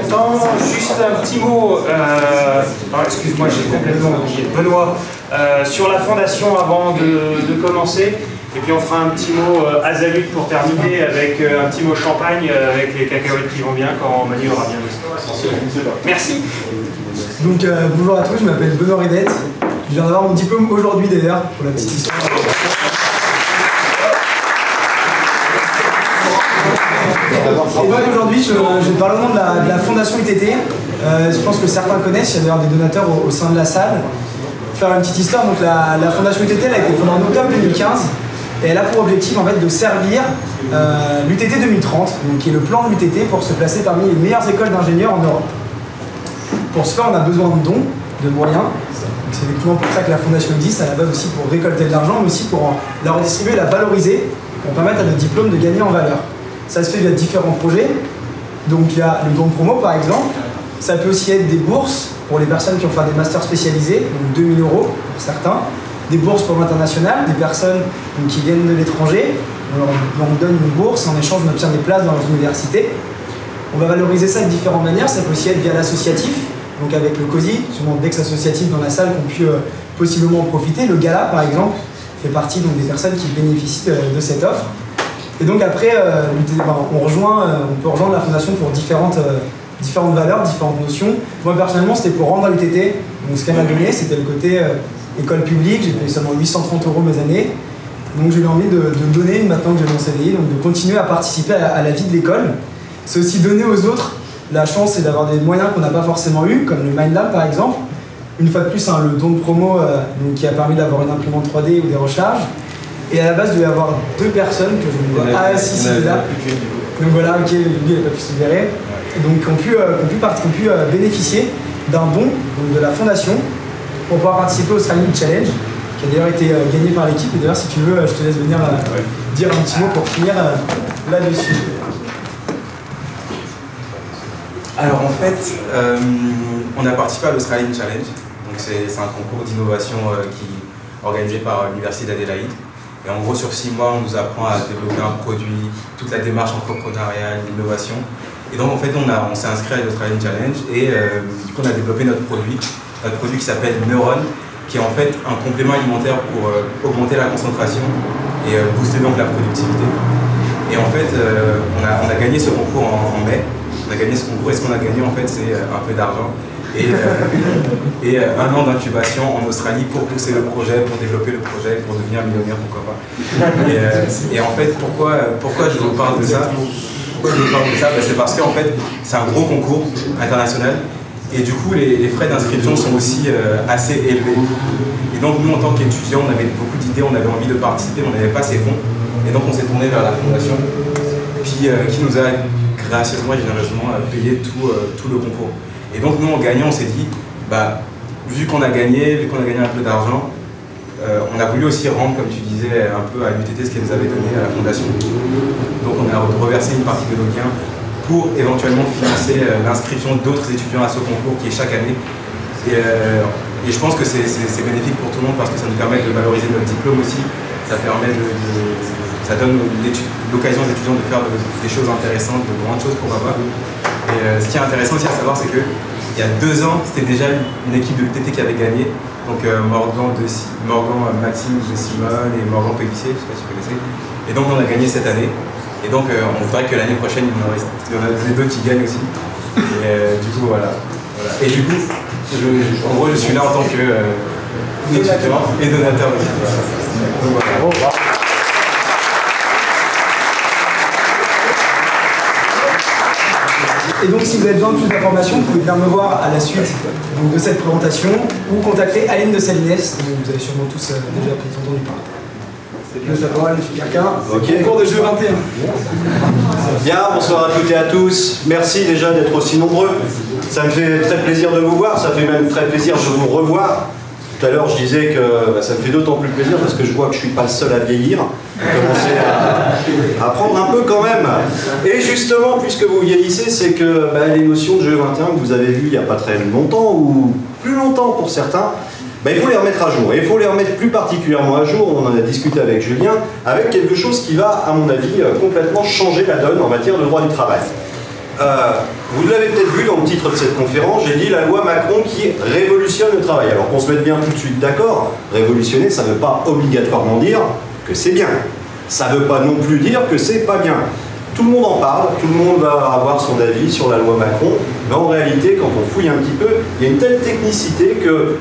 longtemps. Juste un petit mot, excuse-moi, j'ai complètement oublié, Benoît, sur la fondation avant de commencer. Et puis on fera un petit mot Azalut pour terminer avec un petit mot champagne avec les cacahuètes qui vont bien quand Manu aura bien aussi. Merci. Donc bonjour à tous, je m'appelle Benoît Redette. Je viens d'avoir mon diplôme aujourd'hui d'ailleurs, pour la petite histoire. Et donc aujourd'hui, je vais parler au nom de la Fondation ITT. Je pense que certains connaissent, il y a d'ailleurs des donateurs au sein de la salle. Faire une petite histoire, donc la Fondation ITT elle a été fondée en octobre 2015 et elle a pour objectif en fait de servir l'UTT 2030, donc qui est le plan de l'UTT pour se placer parmi les meilleures écoles d'ingénieurs en Europe. Pour ce faire, on a besoin de dons, de moyens. C'est effectivement pour ça que la Fondation existe, à la base aussi pour récolter de l'argent, mais aussi pour la redistribuer, la valoriser, pour permettre à notre diplôme de gagner en valeur. Ça se fait via différents projets. Donc il y a le don de promo par exemple. Ça peut aussi être des bourses pour les personnes qui ont fait des masters spécialisés, donc 2000 € pour certains. Des bourses pour l'international, des personnes qui viennent de l'étranger. On leur donne une bourse, en échange on obtient des places dans leurs universités. On va valoriser ça de différentes manières. Ça peut aussi être via l'associatif, donc avec le COSI, sûrement d'ex-associatifs dans la salle qui ont pu possiblement en profiter. Le Gala par exemple fait partie donc, des personnes qui bénéficient de cette offre. Et donc après, on peut rejoindre la Fondation pour différentes valeurs, différentes notions. Moi personnellement, c'était pour rendre à l'UTT. Donc ce qu'elle m'a donné, c'était le côté école publique. J'ai payé seulement 830 € mes années. Donc j'ai eu envie de donner, maintenant que j'ai mon CDI, donc de continuer à participer à la vie de l'école. C'est aussi donner aux autres la chance, c'est d'avoir des moyens qu'on n'a pas forcément eu, comme le MindLab par exemple. Une fois de plus, le don de promo donc, qui a permis d'avoir une imprimante 3D ou des recharges. Et à la base, il devait y avoir 2 personnes que je ne vois pas ici là. Donc voilà, ok, lui il n'a pas pu se libérer. Donc ont pu bénéficier d'un don donc, de la Fondation pour pouvoir participer au Striving Challenge, qui a d'ailleurs été gagné par l'équipe. Et d'ailleurs, si tu veux, je te laisse venir dire un petit mot pour finir là-dessus. Alors en fait, on a participé à l'Australian Challenge. Donc c'est un concours d'innovation qui est organisé par l'Université d'Adélaïde. Et en gros, sur 6 mois, on nous apprend à développer un produit, toute la démarche entrepreneuriale, l'innovation. Et donc, en fait, on s'est inscrit à l'Australian Challenge et du coup, on a développé notre produit qui s'appelle Neuron, qui est en fait un complément alimentaire pour augmenter la concentration et booster donc la productivité. Et en fait, on a gagné ce concours en mai. On a gagné ce concours et ce qu'on a gagné, en fait, c'est un peu d'argent. Et 1 an d'incubation en Australie pour pousser le projet, pour développer le projet, pour devenir millionnaire, pourquoi pas. Et en fait, pourquoi je vous parle de ça? C'est parce qu'en fait, c'est un gros concours international et du coup, les frais d'inscription sont aussi assez élevés. Et donc, nous, en tant qu'étudiants, on avait beaucoup d'idées, on avait envie de participer, on n'avait pas ces fonds. Et donc, on s'est tourné vers la fondation qui nous a gracieusement et généreusement payé tout le concours. Et donc nous en gagnant, on s'est dit, vu qu'on a gagné un peu d'argent, on a voulu aussi rendre, comme tu disais, un peu à l'UTT ce qu'elle nous avait donné à la fondation. Donc on a reversé une partie de nos gains pour éventuellement financer l'inscription d'autres étudiants à ce concours qui est chaque année. Et je pense que c'est bénéfique pour tout le monde parce que ça nous permet de valoriser notre diplôme aussi. Ça ça donne l'occasion aux étudiants de faire des choses intéressantes, de grandes choses pourquoi pas. Et ce qui est intéressant aussi à savoir, c'est qu'il y a 2 ans, c'était déjà une équipe de l'UTT qui avait gagné. Donc Morgan, Maxime de Simone et Morgan Pellissier, je ne sais pas si vous connaissez. Et donc on a gagné cette année. Et donc on voudrait que l'année prochaine, il y en a d'autres qui gagnent aussi. Et du coup, voilà. Et du coup, en gros, je suis là en tant que étudiant et donateur aussi. Donc, voilà. Et donc si vous avez besoin de plus d'informations, vous pouvez venir me voir à la suite donc, de cette présentation ou contacter Aline de Salines, vous avez sûrement tous déjà pris entendu parler. Je suis quelqu'un, concours de jeu 21. Bien, bonsoir à toutes et à tous. Merci déjà d'être aussi nombreux. Ça me fait très plaisir de vous voir, ça fait même très plaisir de vous revoir. Tout à l'heure, je disais que ça me fait d'autant plus plaisir parce que je vois que je ne suis pas le seul à vieillir. Commencer à apprendre un peu quand même. Et justement, puisque vous vieillissez, c'est que les notions de jeu 21 que vous avez vues il n'y a pas très longtemps, ou plus longtemps pour certains, il faut les remettre à jour. Et il faut les remettre plus particulièrement à jour, on en a discuté avec Julien, avec quelque chose qui va, à mon avis, complètement changer la donne en matière de droit du travail. Vous l'avez peut-être vu dans le titre de cette conférence, j'ai dit la loi Macron qui révolutionne le travail. Alors qu'on se mette bien tout de suite d'accord, révolutionner, ça ne veut pas obligatoirement dire que c'est bien. Ça ne veut pas non plus dire que c'est pas bien. Tout le monde en parle, tout le monde va avoir son avis sur la loi Macron, mais en réalité, quand on fouille un petit peu, il y a une telle technicité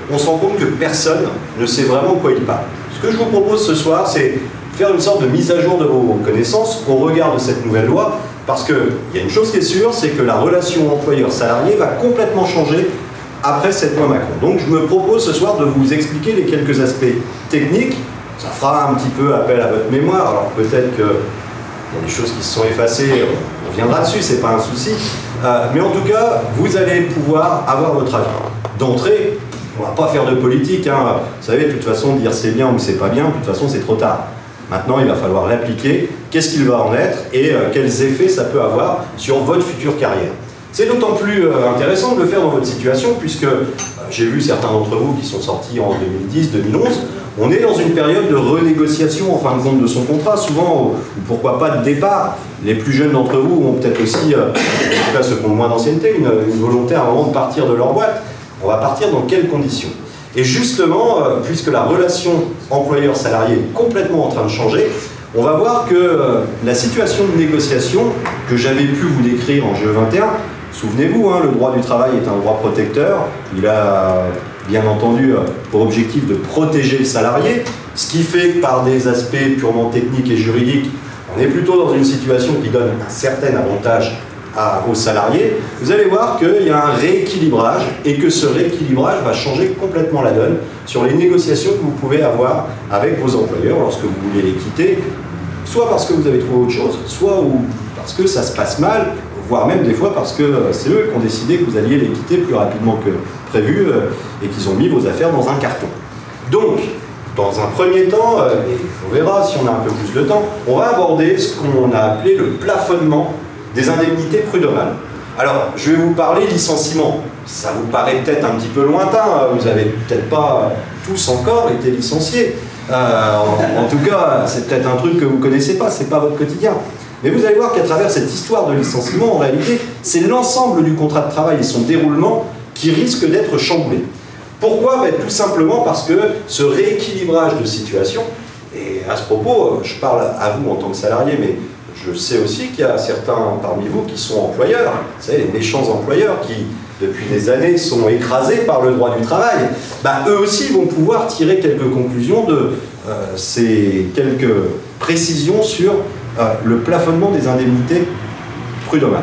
qu'on se rend compte que personne ne sait vraiment de quoi il parle. Ce que je vous propose ce soir, c'est faire une sorte de mise à jour de vos connaissances au regard de cette nouvelle loi, parce qu'il y a une chose qui est sûre, c'est que la relation employeur-salarié va complètement changer après cette loi Macron. Donc je me propose ce soir de vous expliquer les quelques aspects techniques. Ça fera un petit peu appel à votre mémoire, alors peut-être qu'il y a des choses qui se sont effacées, on reviendra dessus, c'est pas un souci. Mais en tout cas, vous allez pouvoir avoir votre avis. D'entrée, on ne va pas faire de politique, hein. Vous savez, de toute façon, dire c'est bien ou c'est pas bien, de toute façon, c'est trop tard. Maintenant, il va falloir l'appliquer, qu'est-ce qu'il va en être et quels effets ça peut avoir sur votre future carrière. C'est d'autant plus intéressant de le faire dans votre situation, puisque j'ai vu certains d'entre vous qui sont sortis en 2010-2011, on est dans une période de renégociation en fin de compte de son contrat, souvent, ou pourquoi pas de départ. Les plus jeunes d'entre vous ont peut-être aussi, en tout cas ceux qui ont moins d'ancienneté, une volonté à un moment de partir de leur boîte. On va partir dans quelles conditions ? Et justement, puisque la relation employeur-salarié est complètement en train de changer, on va voir que la situation de négociation que j'avais pu vous décrire en GE21, souvenez-vous, hein, le droit du travail est un droit protecteur, il a bien entendu pour objectif de protéger le salarié, ce qui fait que par des aspects purement techniques et juridiques, on est plutôt dans une situation qui donne un certain avantage aux salariés. Vous allez voir qu'il y a un rééquilibrage et que ce rééquilibrage va changer complètement la donne sur les négociations que vous pouvez avoir avec vos employeurs lorsque vous voulez les quitter, soit parce que vous avez trouvé autre chose, soit parce que ça se passe mal, voire même des fois parce que c'est eux qui ont décidé que vous alliez les quitter plus rapidement que prévu et qu'ils ont mis vos affaires dans un carton. Donc, dans un premier temps, et on verra si on a un peu plus de temps, on va aborder ce qu'on a appelé le plafonnement des indemnités prud'homales. Alors, je vais vous parler licenciement. Ça vous paraît peut-être un petit peu lointain, vous n'avez peut-être pas tous encore été licenciés. En tout cas, c'est peut-être un truc que vous ne connaissez pas, c'est pas votre quotidien. Mais vous allez voir qu'à travers cette histoire de licenciement, en réalité, c'est l'ensemble du contrat de travail et son déroulement qui risque d'être chamboulé. Pourquoi ? Tout simplement parce que ce rééquilibrage de situation, et à ce propos, je parle à vous en tant que salarié, mais je sais aussi qu'il y a certains parmi vous qui sont employeurs, vous savez, les méchants employeurs qui, depuis des années, sont écrasés par le droit du travail. Eux aussi vont pouvoir tirer quelques conclusions de ces quelques précisions sur le plafonnement des indemnités prud'homales.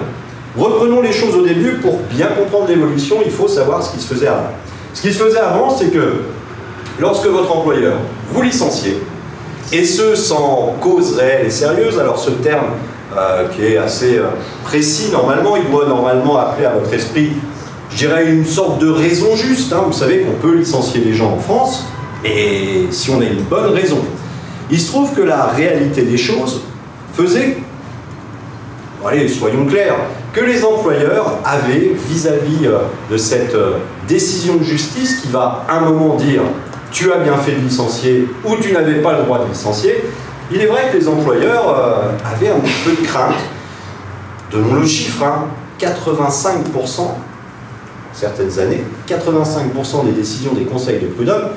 Reprenons les choses au début. Pour bien comprendre l'évolution, il faut savoir ce qui se faisait avant. Ce qui se faisait avant, c'est que lorsque votre employeur vous licenciez, et ce sans cause réelle et sérieuse, alors ce terme qui est assez précis normalement, il doit normalement appeler à votre esprit, je dirais, une sorte de raison juste. Hein. Vous savez qu'on peut licencier les gens en France, et si on a une bonne raison. Il se trouve que la réalité des choses faisait, allez, soyons clairs, que les employeurs avaient vis-à-vis de cette décision de justice qui va à un moment dire tu as bien fait de licencier ou tu n'avais pas le droit de licencier, il est vrai que les employeurs avaient un petit peu de crainte. Donnons le chiffre, hein, 85%, certaines années, 85% des décisions des conseils de prud'homme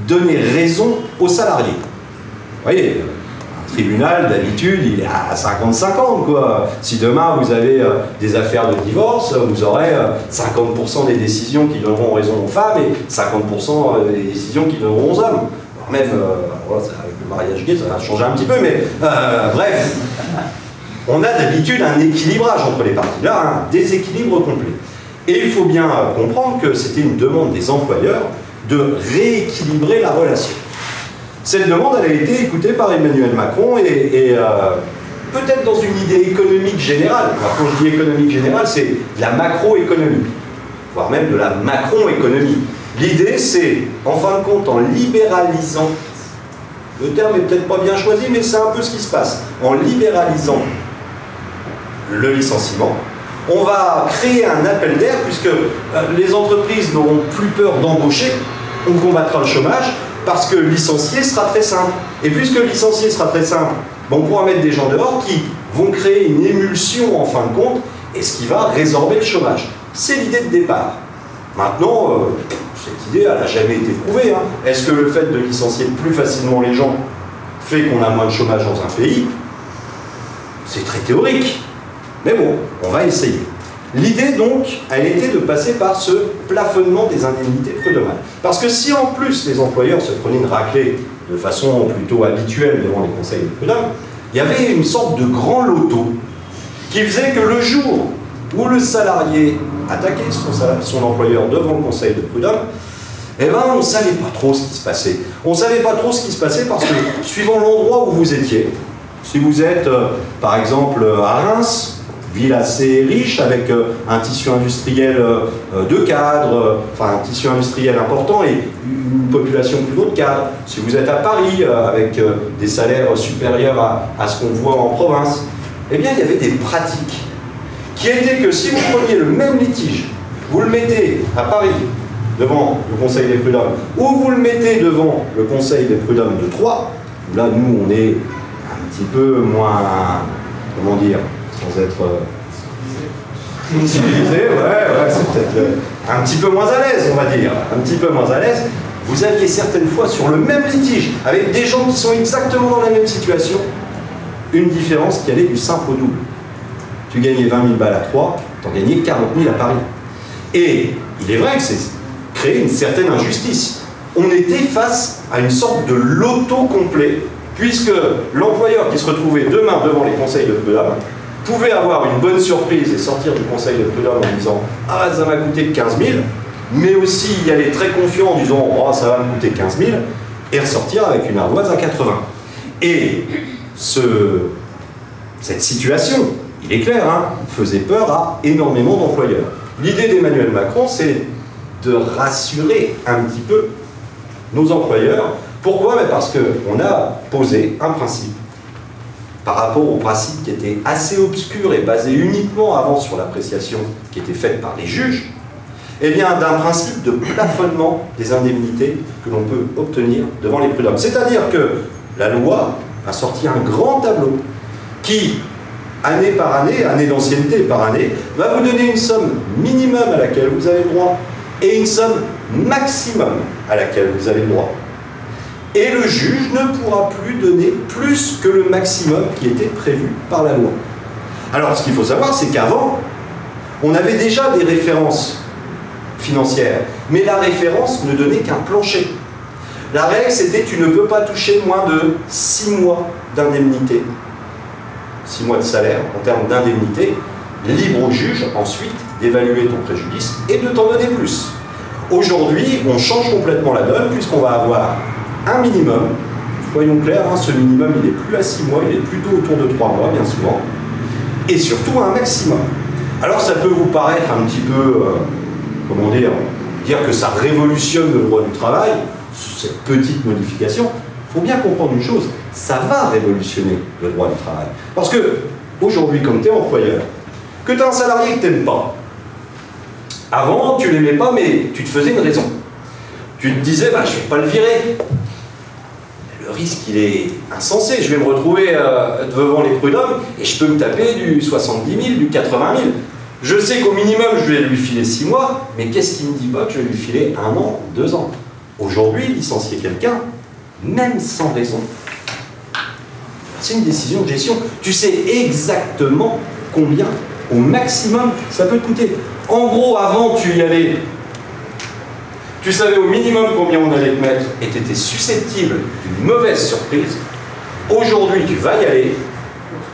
donnaient raison aux salariés. Vous voyez, un tribunal, d'habitude, il est à 50-50, quoi. Si demain vous avez des affaires de divorce, vous aurez 50% des décisions qui donneront raison aux femmes et 50% des décisions qui donneront aux hommes. Alors même, voilà, avec le mariage gay, ça va changer un petit peu, mais bref. On a d'habitude un équilibrage entre les parties, là, un déséquilibre complet. Et il faut bien comprendre que c'était une demande des employeurs de rééquilibrer la relation. Cette demande, elle a été écoutée par Emmanuel Macron et peut-être dans une idée économique générale. Alors, quand je dis économique générale, c'est de la macroéconomie, voire même de la macron-économie. L'idée, c'est, en fin de compte, en libéralisant, le terme est peut-être pas bien choisi, mais c'est un peu ce qui se passe, en libéralisant le licenciement, on va créer un appel d'air puisque les entreprises n'auront plus peur d'embaucher, on combattra le chômage parce que licencier sera très simple. Et puisque licencier sera très simple, on pourra mettre des gens dehors qui vont créer une émulsion en fin de compte et ce qui va résorber le chômage. C'est l'idée de départ. Maintenant, cette idée, elle n'a jamais été prouvée. Hein. Est-ce que le fait de licencier plus facilement les gens fait qu'on a moins de chômage dans un pays? C'est très théorique. Mais bon, on va essayer. L'idée, donc, elle était de passer par ce plafonnement des indemnités prud'homales. Parce que si en plus les employeurs se prenaient une raclée de façon plutôt habituelle devant les conseils de prud'hommes, il y avait une sorte de grand loto qui faisait que le jour où le salarié attaquait son employeur devant le conseil de prud'hommes, eh ben, on ne savait pas trop ce qui se passait. On ne savait pas trop ce qui se passait parce que, suivant l'endroit où vous étiez, si vous êtes, par exemple, à Reims, ville assez riche, avec un tissu industriel de cadres, enfin un tissu industriel important et une population plutôt de cadres. Si vous êtes à Paris, avec des salaires supérieurs à ce qu'on voit en province, eh bien, il y avait des pratiques qui étaient que si vous preniez le même litige, vous le mettez à Paris, devant le Conseil des prud'hommes, ou vous le mettez devant le Conseil des prud'hommes de Troyes, où là, nous, on est un petit peu moins, comment dire, sans être civilisé, c'est peut-être un petit peu moins à l'aise, on va dire, un petit peu moins à l'aise. Vous aviez certaines fois sur le même litige, avec des gens qui sont exactement dans la même situation, une différence qui allait du simple au double. Tu gagnais 20 000 balles à Troyes, tu en gagnais 40 000 à Paris. Et il est vrai que c'est créé une certaine injustice. On était face à une sorte de loto complet, puisque l'employeur qui se retrouvait demain devant les conseils de prud'hommes pouvait avoir une bonne surprise et sortir du conseil de prud'hommes en disant « Ah, ça m'a coûté 15 000 », mais aussi y aller très confiant en disant « Oh, ça va me coûter 15 000 », et ressortir avec une ardoise à 80. Et cette situation, il est clair, hein, faisait peur à énormément d'employeurs. L'idée d'Emmanuel Macron, c'est de rassurer un petit peu nos employeurs. Pourquoi? Parce qu'on a posé un principe par rapport au principe qui était assez obscur et basé uniquement avant sur l'appréciation qui était faite par les juges, eh bien d'un principe de plafonnement des indemnités que l'on peut obtenir devant les prud'hommes. C'est-à-dire que la loi a sorti un grand tableau qui, année par année, année d'ancienneté par année, va vous donner une somme minimum à laquelle vous avez le droit et une somme maximum à laquelle vous avez le droit. Et le juge ne pourra plus donner plus que le maximum qui était prévu par la loi. Alors, ce qu'il faut savoir, c'est qu'avant, on avait déjà des références financières, mais la référence ne donnait qu'un plancher. La règle, c'était tu ne peux pas toucher moins de 6 mois d'indemnité, 6 mois de salaire en termes d'indemnité, libre au juge ensuite d'évaluer ton préjudice et de t'en donner plus. Aujourd'hui, on change complètement la donne puisqu'on va avoir un minimum, soyons clairs, hein, ce minimum il n'est plus à 6 mois, il est plutôt autour de 3 mois bien souvent, et surtout un maximum. Alors ça peut vous paraître un petit peu, comment dire que ça révolutionne le droit du travail, cette petite modification. Il faut bien comprendre une chose, ça va révolutionner le droit du travail. Parce que, aujourd'hui, comme tu es employeur, que tu as un salarié que tu n'aimes pas, avant, tu ne l'aimais pas, mais tu te faisais une raison. Tu te disais, bah, je ne vais pas le virer. Le risque, il est insensé. Je vais me retrouver devant les prud'hommes et je peux me taper du 70 000, du 80 000. Je sais qu'au minimum, je vais lui filer 6 mois, mais qu'est-ce qui me dit pas que je vais lui filer 1 an, 2 ans? Aujourd'hui, licencier quelqu'un, même sans raison, c'est une décision de gestion. Tu sais exactement combien, au maximum, ça peut te coûter. En gros, avant, tu y allais, tu savais au minimum combien on allait te mettre et tu étais susceptible d'une mauvaise surprise. Aujourd'hui, tu vas y aller,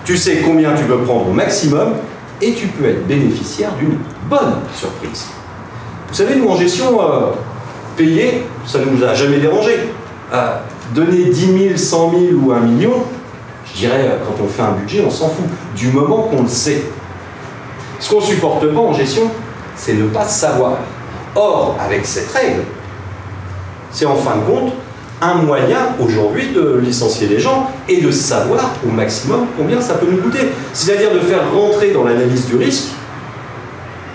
tu sais combien tu peux prendre au maximum et tu peux être bénéficiaire d'une bonne surprise. Vous savez, nous, en gestion, payer, ça ne nous a jamais dérangé. Donner 10 000, 100 000 ou 1 million, je dirais, quand on fait un budget, on s'en fout, du moment qu'on le sait. Ce qu'on ne supporte pas en gestion, c'est ne pas savoir. Or, avec cette règle, c'est en fin de compte un moyen aujourd'hui de licencier les gens et de savoir au maximum combien ça peut nous coûter. C'est-à-dire de faire rentrer dans l'analyse du risque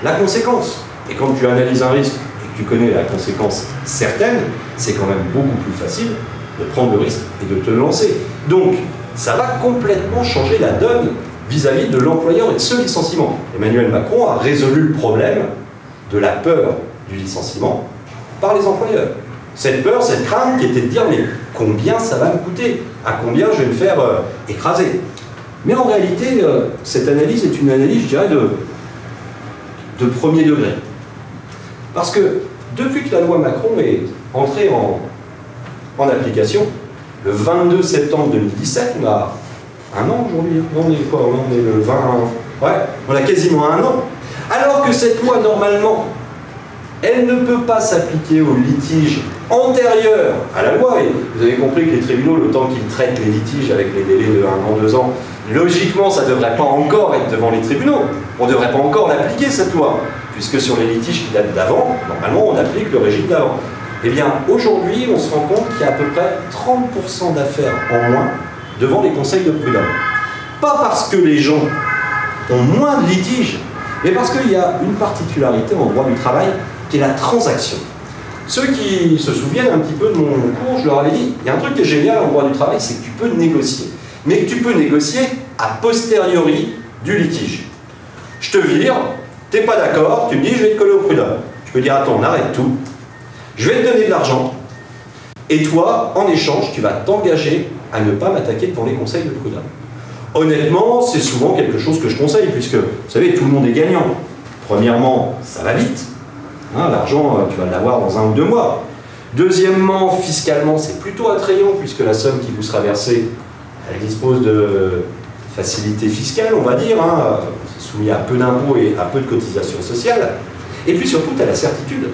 la conséquence. Et quand tu analyses un risque et que tu connais la conséquence certaine, c'est quand même beaucoup plus facile de prendre le risque et de te lancer. Donc, ça va complètement changer la donne vis-à-vis de l'employeur et de ce licenciement. Emmanuel Macron a résolu le problème de la peur du licenciement par les employeurs. Cette peur, cette crainte qui était de dire mais combien ça va me coûter? À combien je vais me faire écraser? Mais en réalité, cette analyse est une analyse, je dirais, de premier degré. Parce que depuis que la loi Macron est entrée en application, le 22 septembre 2017, on a un an aujourd'hui, on est quoi? On est le 20... Ouais, on a quasiment un an. Alors que cette loi, normalement, elle ne peut pas s'appliquer aux litiges antérieurs à la loi. Et vous avez compris que les tribunaux, le temps qu'ils traitent les litiges avec les délais de 1 an, 2 ans, logiquement, ça ne devrait pas encore être devant les tribunaux. On ne devrait pas encore l'appliquer, cette loi. Puisque sur les litiges qui datent d'avant, normalement, on applique le régime d'avant. Eh bien, aujourd'hui, on se rend compte qu'il y a à peu près 30% d'affaires en moins devant les conseils de prud'homme. Pas parce que les gens ont moins de litiges, mais parce qu'il y a une particularité en droit du travail qui est la transaction. Ceux qui se souviennent un petit peu de mon cours, je leur avais dit, il y a un truc qui est génial en droit du travail, c'est que tu peux négocier. Mais que tu peux négocier a posteriori du litige. Je te vire, t'es pas d'accord, tu me dis je vais te coller au prud'homme. Je peux dire attends, on arrête tout, je vais te donner de l'argent, et toi, en échange, tu vas t'engager à ne pas m'attaquer devant les conseils de prud'homme. Honnêtement, c'est souvent quelque chose que je conseille, puisque, vous savez, tout le monde est gagnant. Premièrement, ça va vite. Hein, l'argent, tu vas l'avoir dans 1 ou 2 mois. Deuxièmement, fiscalement, c'est plutôt attrayant, puisque la somme qui vous sera versée, elle dispose de facilité fiscale, on va dire. Hein, c'est soumis à peu d'impôts et à peu de cotisations sociales. Et puis surtout, tu as la certitude.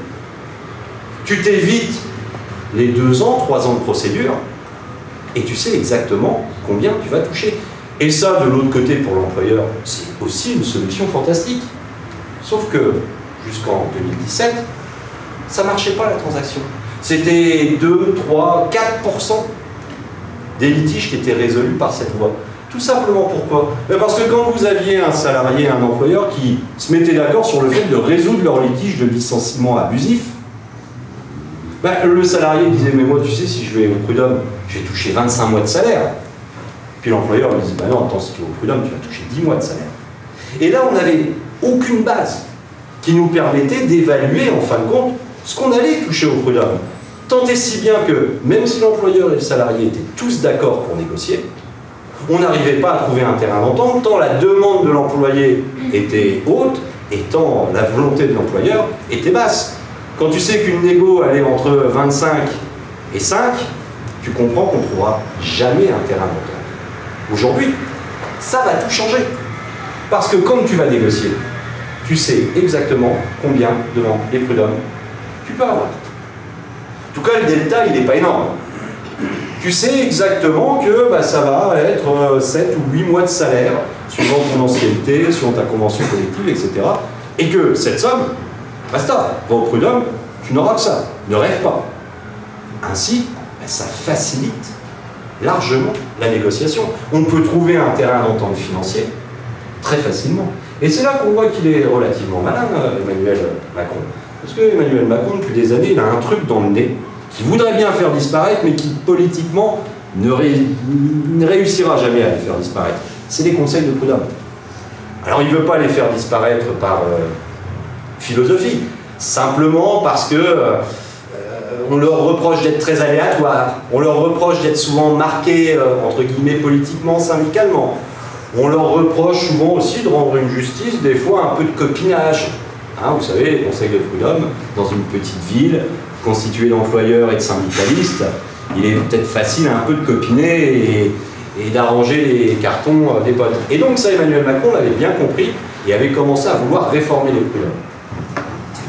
Tu t'évites les 2 ans, 3 ans de procédure, et tu sais exactement combien tu vas toucher. Et ça, de l'autre côté, pour l'employeur, c'est aussi une solution fantastique. Sauf que, jusqu'en 2017, ça ne marchait pas la transaction. C'était 2, 3, 4% des litiges qui étaient résolus par cette loi. Tout simplement pourquoi? Parce que quand vous aviez un salarié, un employeur qui se mettait d'accord sur le fait de résoudre leur litige de licenciement abusif, le salarié disait mais moi tu sais si je vais au prud'homme, je vais toucher 25 mois de salaire. Puis l'employeur lui dit non attends si tu vas au prud'homme tu vas toucher 10 mois de salaire. Et là on n'avait aucune base qui nous permettait d'évaluer en fin de compte ce qu'on allait toucher au prud'homme. Tant et si bien que même si l'employeur et le salarié étaient tous d'accord pour négocier, on n'arrivait pas à trouver un terrain d'entente tant la demande de l'employé était haute et tant la volonté de l'employeur était basse. Quand tu sais qu'une négo elle est entre 25 et 5, tu comprends qu'on ne trouvera jamais un terrain d'entente. Aujourd'hui, ça va tout changer. Parce que quand tu vas négocier, tu sais exactement combien devant les prud'hommes tu peux avoir. En tout cas, le delta, il n'est pas énorme. Tu sais exactement que ça va être 7 ou 8 mois de salaire, suivant ton ancienneté, suivant ta convention collective, etc. Et que cette somme, basta, va au prud'homme, tu n'auras que ça. Ne rêve pas. Ainsi, ça facilite largement la négociation. On peut trouver un terrain d'entente financier très facilement. Et c'est là qu'on voit qu'il est relativement malin, Emmanuel Macron. Parce que Emmanuel Macron, depuis des années, il a un truc dans le nez qui voudrait bien faire disparaître, mais qui, politiquement, ne réussira jamais à les faire disparaître. C'est les conseils de prud'homme. Alors, il ne veut pas les faire disparaître par philosophie, simplement parce que on leur reproche d'être très aléatoires, on leur reproche d'être souvent marqués, entre guillemets, politiquement, syndicalement. On leur reproche souvent aussi de rendre une justice, des fois, un peu de copinage. Hein, vous savez, les conseils de prud'homme, dans une petite ville, constituée d'employeurs et de syndicalistes, il est peut-être facile un peu de copiner et d'arranger les cartons des potes. Et donc ça, Emmanuel Macron l'avait bien compris et avait commencé à vouloir réformer les prud'hommes.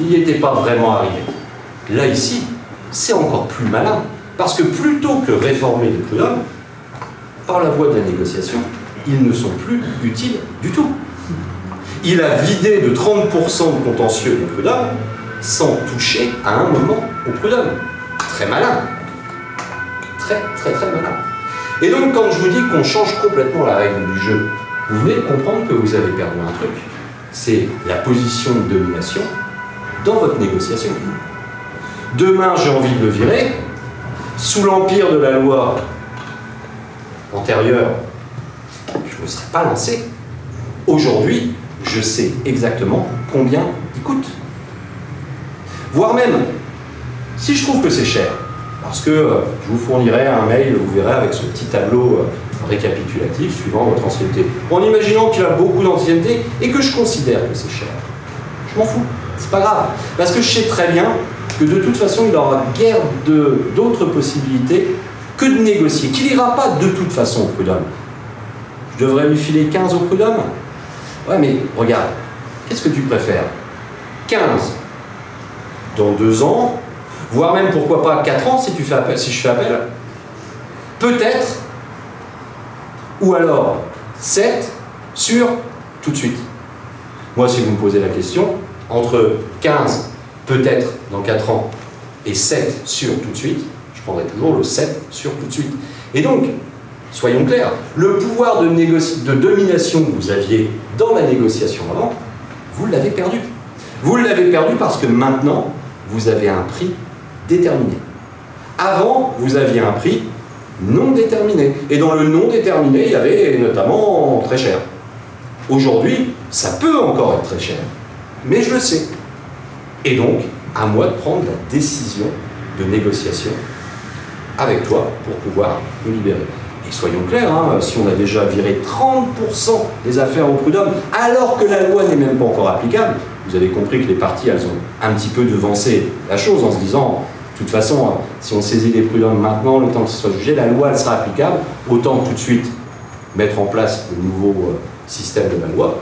Il n'y était pas vraiment arrivé. Là, ici, c'est encore plus malin, parce que plutôt que réformer les prud'hommes, par la voie de la négociation, ils ne sont plus utiles du tout. Il a vidé de 30% de contentieux des prud'hommes sans toucher à un moment au prud'homme. Très malin. Très, très, très malin. Et donc, quand je vous dis qu'on change complètement la règle du jeu, vous venez de comprendre que vous avez perdu un truc. C'est la position de domination dans votre négociation. Demain, j'ai envie de le virer. Sous l'empire de la loi antérieure, je ne me serais pas lancé. Aujourd'hui, je sais exactement combien il coûte. Voire même, si je trouve que c'est cher, parce que je vous fournirai un mail, vous verrez, avec ce petit tableau récapitulatif suivant votre ancienneté. En imaginant qu'il a beaucoup d'ancienneté et que je considère que c'est cher. Je m'en fous, c'est pas grave. Parce que je sais très bien que de toute façon, il n'aura guère d'autres possibilités que de négocier, qu'il n'ira pas de toute façon au prud'homme. Je devrais lui filer 15 au prud'homme? Ouais, mais regarde, qu'est-ce que tu préfères? 15 dans 2 ans, voire même pourquoi pas 4 ans si je fais appel? Peut-être, ou alors 7 sur tout de suite. Moi, si vous me posez la question, entre 15 peut-être dans 4 ans et 7 sur tout de suite, je prendrai toujours le 7 sur tout de suite. Et donc, soyons clairs, le pouvoir de domination que vous aviez dans la négociation avant, vous l'avez perdu. Vous l'avez perdu parce que maintenant, vous avez un prix déterminé. Avant, vous aviez un prix non déterminé. Et dans le non déterminé, il y avait notamment très cher. Aujourd'hui, ça peut encore être très cher, mais je le sais. Et donc, à moi de prendre la décision de négociation avec toi pour pouvoir nous libérer. Et soyons clairs, hein, si on a déjà viré 30% des affaires au prud'homme, alors que la loi n'est même pas encore applicable, vous avez compris que les parties, elles ont un petit peu devancé la chose en se disant, de toute façon, si on saisit les prud'hommes maintenant, le temps que ce soit jugé, la loi, elle sera applicable, autant tout de suite mettre en place le nouveau système de la loi.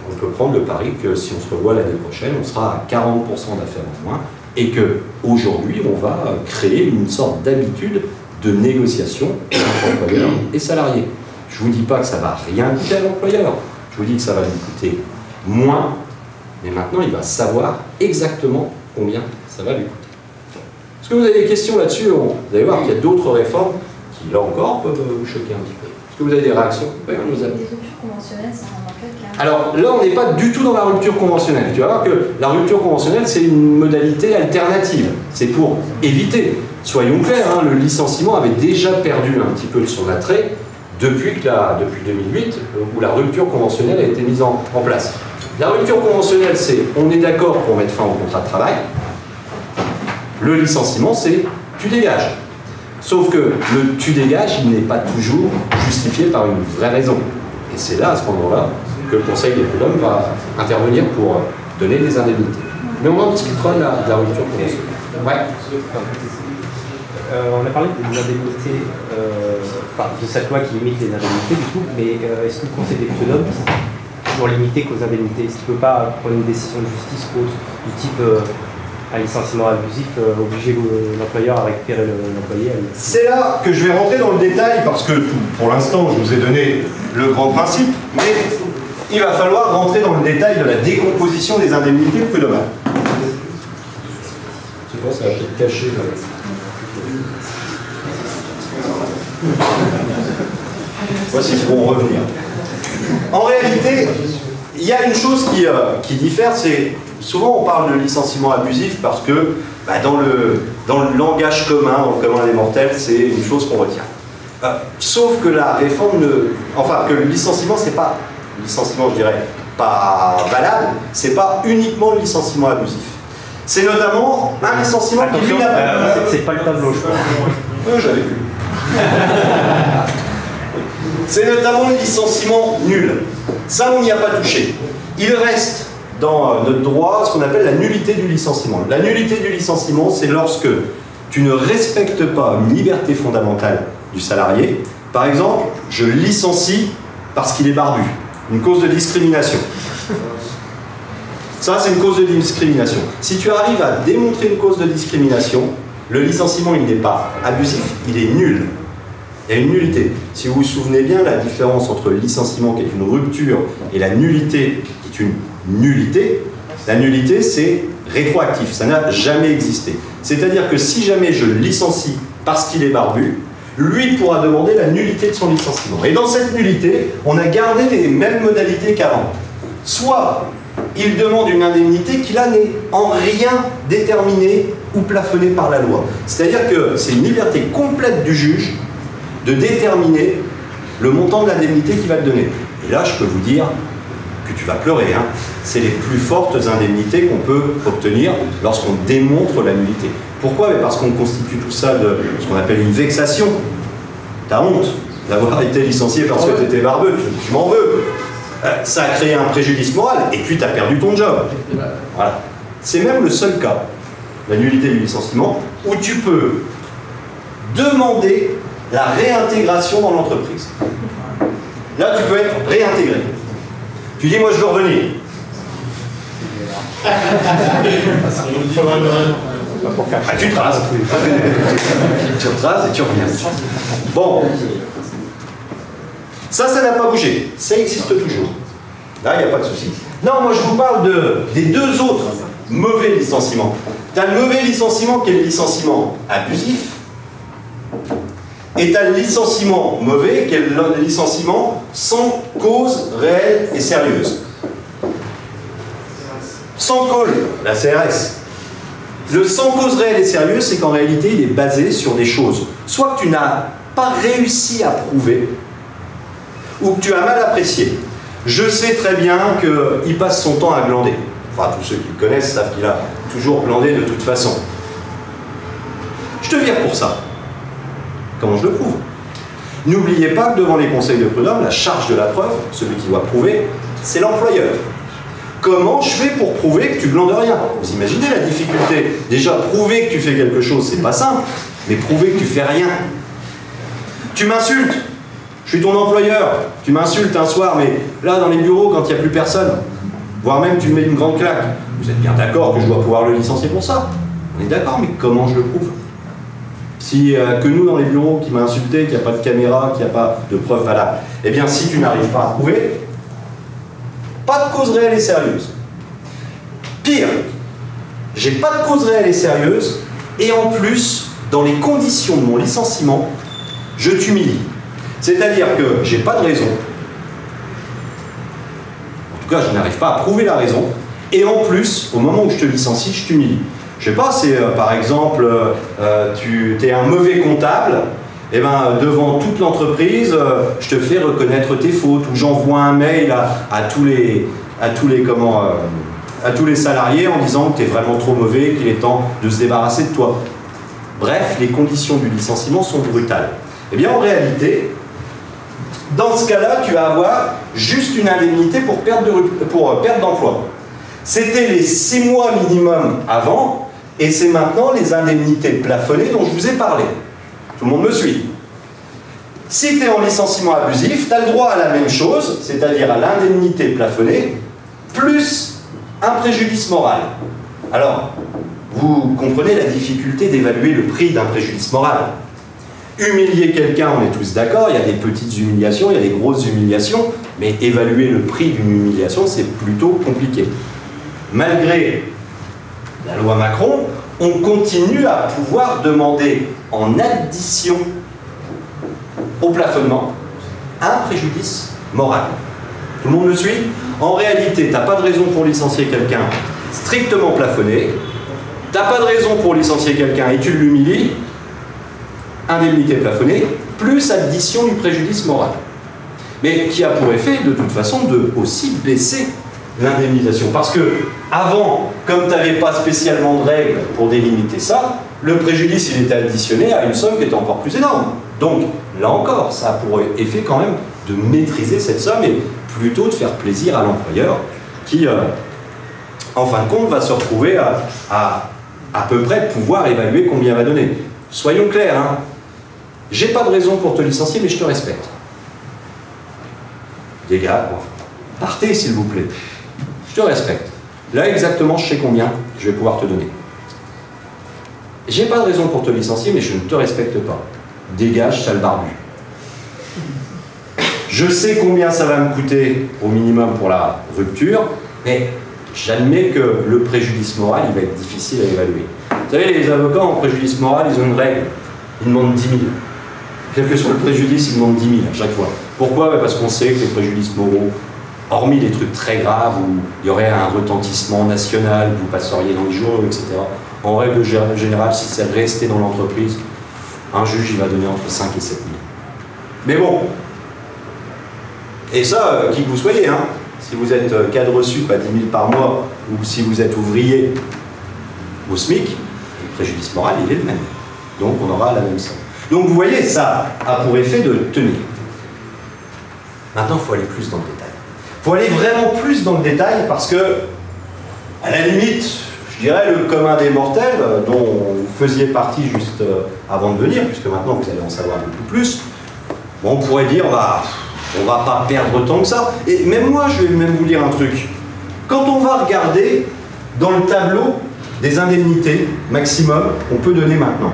On peut prendre le pari que si on se revoit l'année prochaine, on sera à 40% d'affaires en moins, et qu'aujourd'hui, on va créer une sorte d'habitude de négociation entre employeurs et salariés. Je ne vous dis pas que ça ne va rien coûter à l'employeur, je vous dis que ça va lui coûter moins, mais maintenant il va savoir exactement combien ça va lui coûter. Est-ce que vous avez des questions là-dessus? Vous allez voir qu'il y a d'autres réformes qui, là encore, peuvent vous choquer un petit peu. Est-ce que vous avez des réactions? Oui, on nous a... Les ruptures conventionnelles, ça rend dans quel cas? Alors là, on n'est pas du tout dans la rupture conventionnelle. Tu vas voir que la rupture conventionnelle, c'est une modalité alternative. C'est pour éviter. Soyons clairs, hein, le licenciement avait déjà perdu un petit peu de son attrait depuis 2008, où la rupture conventionnelle a été mise en place. La rupture conventionnelle, c'est on est d'accord pour mettre fin au contrat de travail. Le licenciement, c'est tu dégages. Sauf que le tu dégages, il n'est pas toujours justifié par une vraie raison. Et c'est là, à ce moment-là, que le Conseil des prud'hommes va intervenir pour donner des indemnités. Mais on en discutera de la rupture conventionnelle. Ouais. On a parlé des indemnités, de cette loi qui limite les indemnités du coup, mais est-ce que le Conseil des prud'hommes est toujours limité qu'aux indemnités? Est-ce qu'il ne peut pas prendre une décision de justice autre, du type un licenciement abusif, obliger l'employeur à récupérer l'employé? C'est là que je vais rentrer dans le détail, parce que pour l'instant, je vous ai donné le grand principe, mais il va falloir rentrer dans le détail de la décomposition des indemnités prud'homales. Je pense que ça va peut-être cacher. Voici ce qu'on revenir. En réalité, il y a une chose qui diffère, c'est souvent on parle de licenciement abusif parce que dans le langage commun, dans le commun des mortels, c'est une chose qu'on retient. Sauf que la réforme que le licenciement, c'est pas le licenciement, je dirais, pas valable, c'est pas uniquement le licenciement abusif. C'est notamment un licenciement qui lui c'est pas le tableau, je crois. J'avais vu. C'est notamment le licenciement nul. Ça, on n'y a pas touché. Il reste dans notre droit ce qu'on appelle la nullité du licenciement. La nullité du licenciement, c'est lorsque tu ne respectes pas une liberté fondamentale du salarié. Par exemple, je licencie parce qu'il est barbu. Une cause de discrimination. Ça, c'est une cause de discrimination. Si tu arrives à démontrer une cause de discrimination, le licenciement, il n'est pas abusif, il est nul. Il y a une nullité. Si vous vous souvenez bien, la différence entre le licenciement, qui est une rupture, et la nullité, qui est une nullité, la nullité, c'est rétroactif. Ça n'a jamais existé. C'est-à-dire que si jamais je le licencie parce qu'il est barbu, lui pourra demander la nullité de son licenciement. Et dans cette nullité, on a gardé les mêmes modalités qu'avant. Soit il demande une indemnité qui là n'est en rien déterminée ou plafonnée par la loi. C'est-à-dire que c'est une liberté complète du juge de déterminer le montant de l'indemnité qu'il va te donner. Et là, je peux vous dire, que tu vas pleurer, hein, c'est les plus fortes indemnités qu'on peut obtenir lorsqu'on démontre la nullité. Pourquoi? Parce qu'on constitue tout ça de ce qu'on appelle une vexation. T'as honte d'avoir été licencié parce que tu étais barbeux, tu m'en veux. Ça a créé un préjudice moral et puis tu as perdu ton job. Voilà. C'est même le seul cas, la nullité du licenciement, où tu peux demander la réintégration dans l'entreprise. Là, tu peux être réintégré. Tu dis, moi, je veux revenir. Tu traces. Tu retraces et tu reviens. Bon. Ça n'a pas bougé. Ça existe toujours. Là, il n'y a pas de souci. Non, moi, je vous parle des deux autres mauvais licenciements. Tu as le mauvais licenciement qui est le licenciement abusif. Et tu as le licenciement mauvais qui est le licenciement sans cause réelle et sérieuse. Sans cause, la CRS. Le sans cause réelle et sérieuse, c'est qu'en réalité, il est basé sur des choses. Soit que tu n'as pas réussi à prouver, ou que tu as mal apprécié. Je sais très bien qu'il passe son temps à glander. Enfin, tous ceux qui le connaissent savent qu'il a toujours glandé de toute façon. Je te vire pour ça. Comment je le prouve? N'oubliez pas que devant les conseils de prud'homme, la charge de la preuve, celui qui doit prouver, c'est l'employeur. Comment je fais pour prouver que tu glandes rien? Vous imaginez la difficulté? Déjà, prouver que tu fais quelque chose, c'est pas simple, mais prouver que tu fais rien. Tu m'insultes, je suis ton employeur, tu m'insultes un soir, mais là, dans les bureaux, quand il n'y a plus personne, voire même tu me mets une grande claque, vous êtes bien d'accord que je dois pouvoir le licencier pour ça? On est d'accord, mais comment je le prouve? Si que nous, dans les bureaux, qui m'a insulté, qu'il n'y a pas de caméra, qu'il n'y a pas de preuve valable, eh bien, si tu n'arrives pas à prouver, pas de cause réelle et sérieuse. Pire, j'ai pas de cause réelle et sérieuse, et en plus, dans les conditions de mon licenciement, je t'humilie. C'est-à-dire que j'ai pas de raison. En tout cas, je n'arrive pas à prouver la raison, et en plus, au moment où je te licencie, je t'humilie. Je sais pas, c'est par exemple, tu es un mauvais comptable, et ben devant toute l'entreprise, je te fais reconnaître tes fautes, ou j'envoie un mail à tous les salariés en disant que tu es vraiment trop mauvais, qu'il est temps de se débarrasser de toi. Bref, les conditions du licenciement sont brutales. Eh bien en réalité, dans ce cas-là, tu vas avoir juste une indemnité pour perte d'emploi. C'était les 6 mois minimum avant, et c'est maintenant les indemnités plafonnées dont je vous ai parlé. Tout le monde me suit. Si tu es en licenciement abusif, tu as le droit à la même chose, c'est-à-dire à l'indemnité plafonnée, plus un préjudice moral. Alors, vous comprenez la difficulté d'évaluer le prix d'un préjudice moral. Humilier quelqu'un, on est tous d'accord, il y a des petites humiliations, il y a des grosses humiliations, mais évaluer le prix d'une humiliation, c'est plutôt compliqué. Malgré la loi Macron, on continue à pouvoir demander en addition au plafonnement un préjudice moral. Tout le monde me suit? En réalité, tu n'as pas de raison pour licencier quelqu'un strictement plafonné, tu n'as pas de raison pour licencier quelqu'un et tu l'humilies, indemnité plafonnée, plus addition du préjudice moral. Mais qui a pour effet, de toute façon, de aussi baisser l'indemnisation. Parce que, avant, comme tu n'avais pas spécialement de règles pour délimiter ça, le préjudice, il était additionné à une somme qui était encore plus énorme. Donc, là encore, ça a pour effet quand même de maîtriser cette somme et plutôt de faire plaisir à l'employeur qui, en fin de compte, va se retrouver à peu près pouvoir évaluer combien va donner. Soyons clairs, hein. J'ai pas de raison pour te licencier, mais je te respecte. Les gars, partez s'il vous plaît. Je te respecte. Là, exactement, je sais combien je vais pouvoir te donner. J'ai pas de raison pour te licencier, mais je ne te respecte pas. Dégage, sale barbu. Je sais combien ça va me coûter au minimum pour la rupture, mais j'admets que le préjudice moral, il va être difficile à évaluer. Vous savez, les avocats en préjudice moral, ils ont une règle. Ils demandent 10 000. Quel que soit le préjudice, ils demandent 10 000 à chaque fois. Pourquoi? Parce qu'on sait que les préjudices moraux, hormis des trucs très graves où il y aurait un retentissement national, vous passeriez dans les journaux, etc. En règle générale, si c'est resté dans l'entreprise, un juge, il va donner entre 5 et 7 000. Mais bon, et ça, qui que vous soyez, hein, si vous êtes cadre sup à 10 000 par mois, ou si vous êtes ouvrier au SMIC, le préjudice moral, il est le même. Donc on aura la même somme. Donc vous voyez, ça a pour effet de tenir. Maintenant, il faut aller plus dans le détail. Il faut aller vraiment plus dans le détail parce que, à la limite, je dirais le commun des mortels, dont vous faisiez partie juste avant de venir, puisque maintenant vous allez en savoir beaucoup plus, bon, on pourrait dire, bah, on va pas perdre tant que ça. Et même moi, je vais même vous dire un truc. Quand on va regarder dans le tableau des indemnités maximum qu'on peut donner maintenant,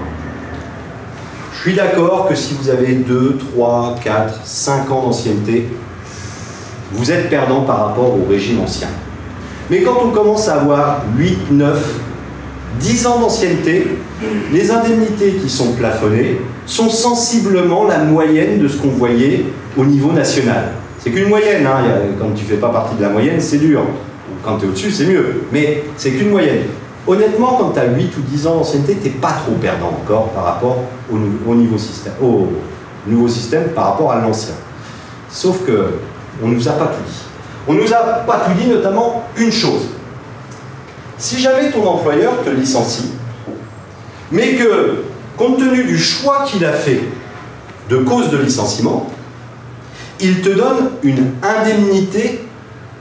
je suis d'accord que si vous avez 2, 3, 4, 5 ans d'ancienneté, vous êtes perdant par rapport au régime ancien. Mais quand on commence à avoir 8, 9, 10 ans d'ancienneté, les indemnités qui sont plafonnées sont sensiblement la moyenne de ce qu'on voyait au niveau national. C'est qu'une moyenne, hein. Quand tu ne fais pas partie de la moyenne, c'est dur. Quand tu es au-dessus, c'est mieux. Mais c'est qu'une moyenne. Honnêtement, quand tu as 8 ou 10 ans d'ancienneté, tu n'es pas trop perdant encore par rapport au nouveau système, par rapport à l'ancien. Sauf que on ne nous a pas tout dit. On ne nous a pas tout dit, notamment une chose. Si jamais ton employeur te licencie, mais que, compte tenu du choix qu'il a fait de cause de licenciement, il te donne une indemnité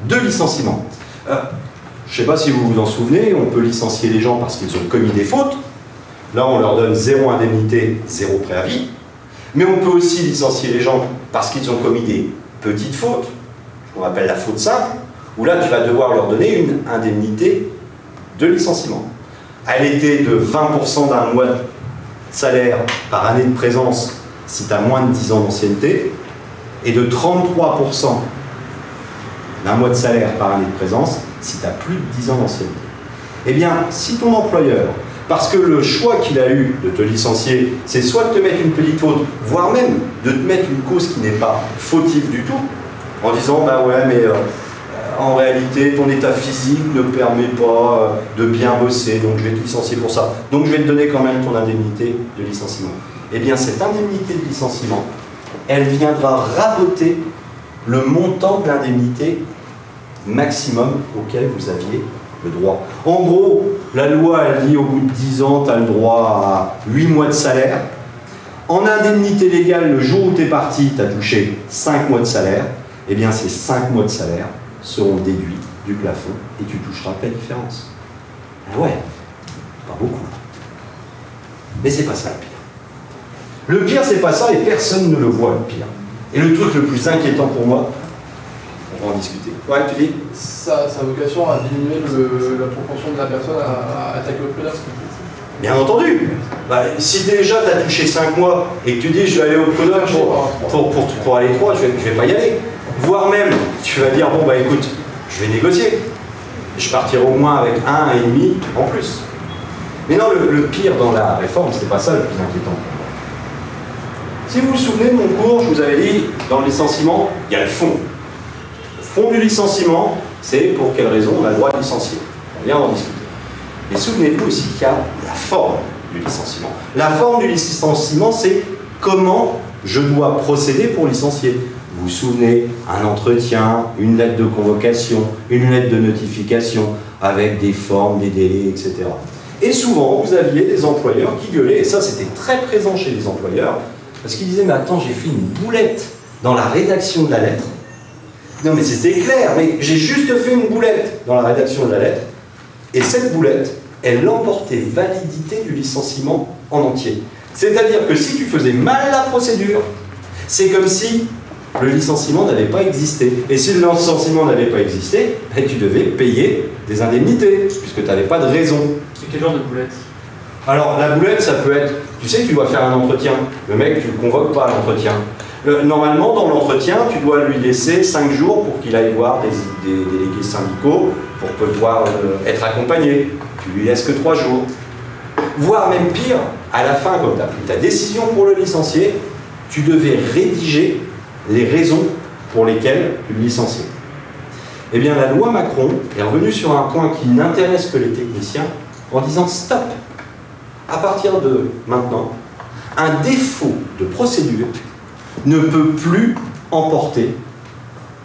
de licenciement. Je ne sais pas si vous vous en souvenez, on peut licencier les gens parce qu'ils ont commis des fautes. Là, on leur donne 0 indemnité, 0 préavis. Mais on peut aussi licencier les gens parce qu'ils ont commis des petites fautes, qu'on appelle la faute simple, où là, tu vas devoir leur donner une indemnité de licenciement. Elle était de 20% d'un mois de salaire par année de présence si tu as moins de 10 ans d'ancienneté, et de 33% d'un mois de salaire par année de présence si tu as plus de 10 ans d'ancienneté. Eh bien, si ton employeur, parce que le choix qu'il a eu de te licencier, c'est soit de te mettre une petite faute, voire même de te mettre une cause qui n'est pas fautive du tout, en disant, bah ouais, mais en réalité, ton état physique ne permet pas de bien bosser, donc je vais te licencier pour ça. Donc je vais te donner quand même ton indemnité de licenciement. Eh bien, cette indemnité de licenciement, elle viendra raboter le montant de l'indemnité maximum auquel vous aviez le droit. En gros, la loi, elle dit au bout de 10 ans, tu as le droit à 8 mois de salaire. En indemnité légale, le jour où tu es parti, tu as touché 5 mois de salaire. Eh bien, ces 5 mois de salaire seront déduits du plafond et tu toucheras pas la différence. Ah ouais, pas beaucoup. Mais c'est pas ça le pire. Le pire, c'est pas ça et personne ne le voit, le pire. Et le truc le plus inquiétant pour moi, on va en discuter. Ouais, tu dis ? Ça a vocation à diminuer la proportion de la personne à attaquer au prud'homme. Bien entendu. Bah, si déjà tu as touché 5 mois et que tu dis je vais aller au prud'homme pour aller 3, je vais pas y aller. Voire même, tu vas dire bon bah écoute, je vais négocier. Je partirai au moins avec 1,5 en plus. Mais non, le pire dans la réforme, c'est pas ça le plus inquiétant. Si vous vous souvenez de mon cours, je vous avais dit, dans le licenciement, il y a le fond. Le fond du licenciement, c'est pour quelle raison on a le droit de licencier. On vient d'en discuter. Et souvenez-vous aussi qu'il y a la forme du licenciement. La forme du licenciement, c'est comment je dois procéder pour licencier. Vous vous souvenez, un entretien, une lettre de convocation, une lettre de notification, avec des formes, des délais, etc. Et souvent, vous aviez des employeurs qui gueulaient, et ça c'était très présent chez les employeurs, parce qu'ils disaient, mais attends, j'ai fait une boulette dans la rédaction de la lettre. Non mais c'était clair, mais j'ai juste fait une boulette dans la rédaction de la lettre, et cette boulette, elle emportait validité du licenciement en entier. C'est-à-dire que si tu faisais mal la procédure, c'est comme si le licenciement n'avait pas existé. Et si le licenciement n'avait pas existé, tu devais payer des indemnités, puisque tu n'avais pas de raison. C'est quel genre de boulette? Alors, la boulette, ça peut être, tu sais, tu dois faire un entretien. Le mec, tu ne le convoques pas à l'entretien. Normalement, dans l'entretien, tu dois lui laisser 5 jours pour qu'il aille voir des délégués syndicaux pour pouvoir être accompagné. Tu lui laisses que 3 jours. Voire même pire, à la fin, quand tu as pris ta décision pour le licencier, tu devais rédiger les raisons pour lesquelles tu le licencies. Eh bien, la loi Macron est revenue sur un point qui n'intéresse que les techniciens en disant stop. À partir de maintenant, un défaut de procédure ne peut plus emporter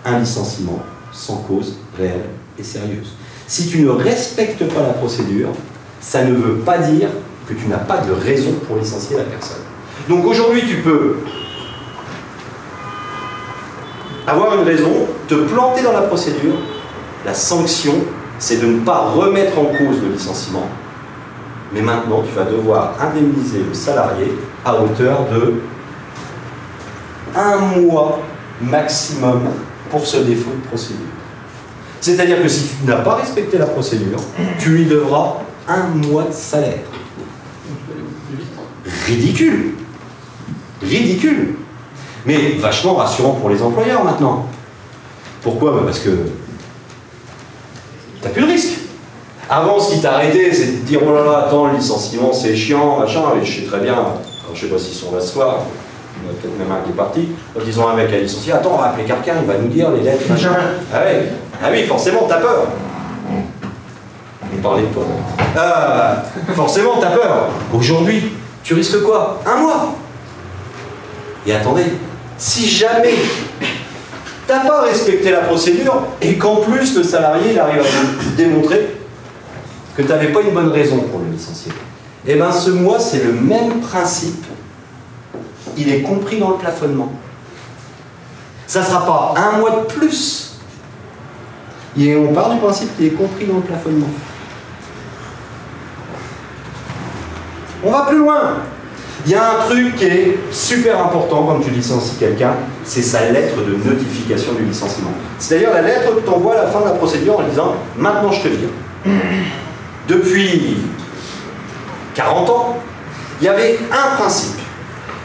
un licenciement sans cause réelle et sérieuse. Si tu ne respectes pas la procédure, ça ne veut pas dire que tu n'as pas de raison pour licencier la personne. Donc aujourd'hui, tu peux avoir une raison, te planter dans la procédure. La sanction, c'est de ne pas remettre en cause le licenciement. Mais maintenant, tu vas devoir indemniser le salarié à hauteur de 1 mois maximum pour ce défaut de procédure. C'est-à-dire que si tu n'as pas respecté la procédure, tu lui devras 1 mois de salaire. Ridicule. Ridicule. Mais vachement rassurant pour les employeurs maintenant. Pourquoi? Parce que t'as plus de risque. Avant, ce qui t'arrêtait, c'est de dire oh là là, attends, le licenciement c'est chiant, machin, et je sais très bien, alors, je sais pas s'ils sont là ce soir, il y en a peut-être même un qui est parti, quand ils ont un mec à licencier, attends, on va appeler quelqu'un, il va nous dire les lettres, machin. Ah oui, forcément, t'as peur. On parlait de toi. Forcément, t'as peur. Aujourd'hui, tu risques quoi? 1 mois. Et attendez, si jamais t'as pas respecté la procédure et qu'en plus le salarié il arrive à te démontrer que tu n'avais pas une bonne raison pour le licencier, et bien ce mois c'est le même principe, il est compris dans le plafonnement. Ça ne sera pas 1 mois de plus, et on part du principe qu'il est compris dans le plafonnement. On va plus loin. Il y a un truc qui est super important quand tu licencies quelqu'un, c'est sa lettre de notification du licenciement. C'est-à-dire la lettre que tu envoies à la fin de la procédure en disant « Maintenant je te vire ». Depuis 40 ans, il y avait un principe.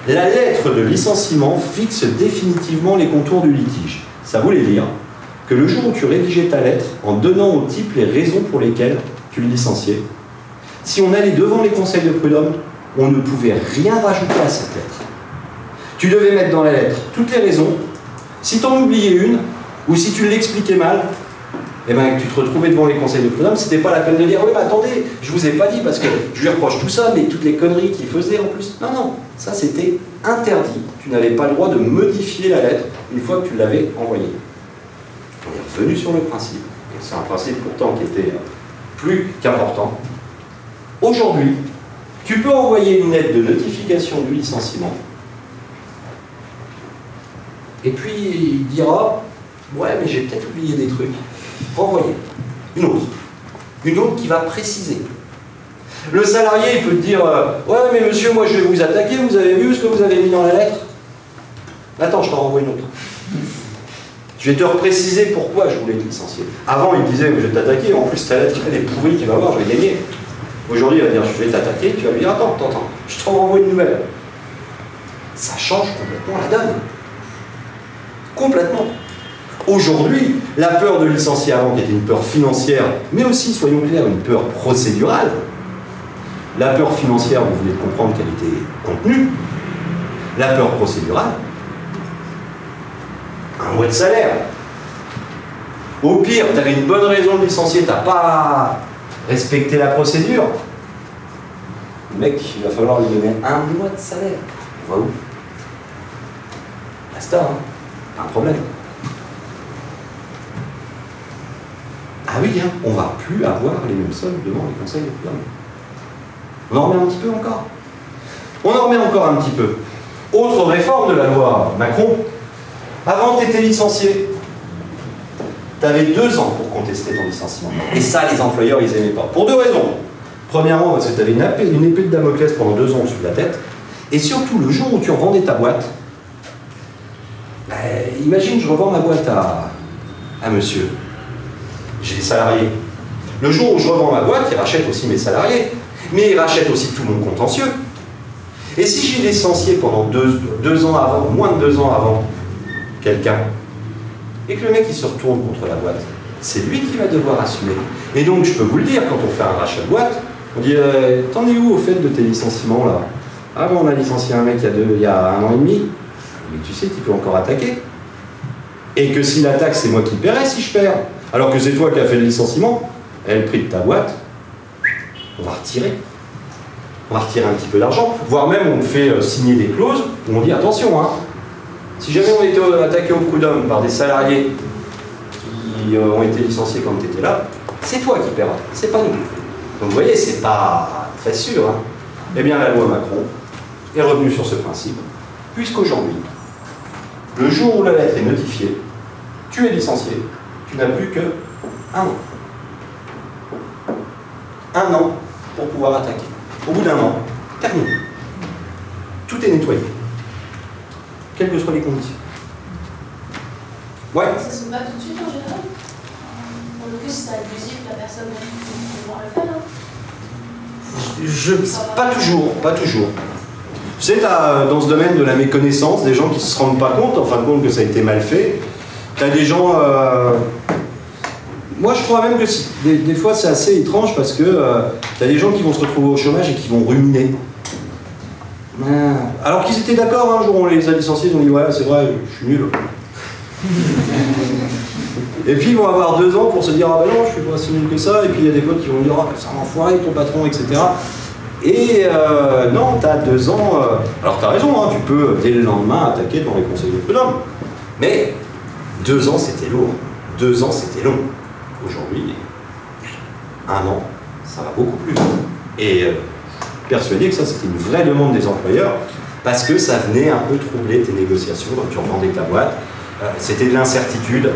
La lettre de licenciement fixe définitivement les contours du litige. Ça voulait dire que le jour où tu rédigeais ta lettre, en donnant au type les raisons pour lesquelles tu le licenciais, si on allait devant les conseils de prud'homme, on ne pouvait rien rajouter à cette lettre. Tu devais mettre dans la lettre toutes les raisons. Si tu en oubliais une, ou si tu l'expliquais mal, et ben, que tu te retrouvais devant les conseils de prud'homme, c'était pas la peine de dire « Oui, mais attendez, je vous ai pas dit, parce que je lui reproche tout ça, mais toutes les conneries qu'il faisait en plus. » Non, non, ça c'était interdit. Tu n'avais pas le droit de modifier la lettre une fois que tu l'avais envoyée. On est revenu sur le principe. C'est un principe pourtant qui était plus qu'important. Aujourd'hui, tu peux envoyer une lettre de notification du licenciement et puis il dira « Ouais, mais j'ai peut-être oublié des trucs. » Renvoyer. Une autre qui va préciser. Le salarié, il peut te dire « Ouais, mais monsieur, moi je vais vous attaquer, vous avez vu ce que vous avez mis dans la lettre? Attends, je t'en renvoie une autre. Je vais te repréciser pourquoi je voulais te licencier. » Avant, il disait « Je vais t'attaquer, en plus ta lettre, elle est pourrie, tu vas voir, je vais gagner. » Aujourd'hui, il va dire, je vais t'attaquer, tu vas lui dire, attends, je t'en renvoie une nouvelle. Ça change complètement la donne. Complètement. Aujourd'hui, la peur de licencier avant, qui était une peur financière, mais aussi, soyons clairs, une peur procédurale. La peur financière, vous venez de comprendre qu'elle était contenue. La peur procédurale, 1 mois de salaire. Au pire, tu avais une bonne raison de licencier, tu n'as pas respecter la procédure. Le mec, il va falloir lui donner 1 mois de salaire. On va où? Basta, hein? Pas un problème. Ah oui, hein, on va plus avoir les mêmes sommes devant les conseils de prud'homme. On en remet un petit peu encore. On en remet encore un petit peu. Autre réforme de la loi Macron. Avant, tu étais licencié. Tu avais 2 ans pour contester ton licenciement. Et ça, les employeurs, ils n'aimaient pas. Pour 2 raisons. Premièrement, parce que tu avais une épée de Damoclès pendant 2 ans au-dessus de la tête. Et surtout, le jour où tu revendais ta boîte, imagine, je revends ma boîte à monsieur. J'ai des salariés. Le jour où je revends ma boîte, il rachète aussi mes salariés. Mais il rachète aussi tout mon contentieux. Et si j'ai licencié pendant 2 ans avant, moins de 2 ans avant, quelqu'un, et que le mec il se retourne contre la boîte, c'est lui qui va devoir assumer. Et donc je peux vous le dire, quand on fait un rachat de boîte, on dit t'en es où au fait de tes licenciements là? Ah bon, on a licencié un mec il y a 1 an et demi, mais tu sais qu'il peut encore attaquer. Et que si l'attaque c'est moi qui paierai si je perds, alors que c'est toi qui as fait le licenciement, et le prix de ta boîte, on va retirer. On va retirer un petit peu d'argent, voire même on fait signer des clauses où on dit attention, hein, si jamais on était attaqué au prud'homme par des salariés qui qui ont été licenciés quand tu étais là, c'est toi qui paieras, c'est pas nous. Donc vous voyez, c'est pas très sûr. Hein. Eh bien, la loi Macron est revenue sur ce principe, puisqu'aujourd'hui, le jour où la lettre est notifiée, tu es licencié, tu n'as plus que 1 an. 1 an pour pouvoir attaquer. Au bout d'1 an, terminé. Tout est nettoyé. Quelles que soient les conditions. Ouais. Ça se bat tout de suite en général. Pour le coup, si c'est abusif, la personne va pouvoir le faire, hein. Pas toujours, pas toujours. Tu sais, dans ce domaine de la méconnaissance, des gens qui ne se rendent pas compte, en fin de compte, que ça a été mal fait. Tu as des gens... Moi, je crois même que des fois, c'est assez étrange parce que tu as des gens qui vont se retrouver au chômage et qui vont ruminer. Alors qu'ils étaient d'accord, un jour on les a licenciés, ils ont dit ouais, c'est vrai, je suis nul. Et puis ils vont avoir 2 ans pour se dire ah ben non, je suis pas si nul que ça, et puis il y a des potes qui vont dire ah ben c'est un enfoiré ton patron, etc. Et non, t'as 2 ans. Alors t'as raison, hein, tu peux dès le lendemain attaquer devant les conseils de prud'homme. Mais 2 ans c'était lourd. 2 ans c'était long. Aujourd'hui, 1 an, ça va beaucoup plus. Et persuadé que ça c'était une vraie demande des employeurs parce que ça venait un peu troubler tes négociations quand tu revendais ta boîte. C'était de l'incertitude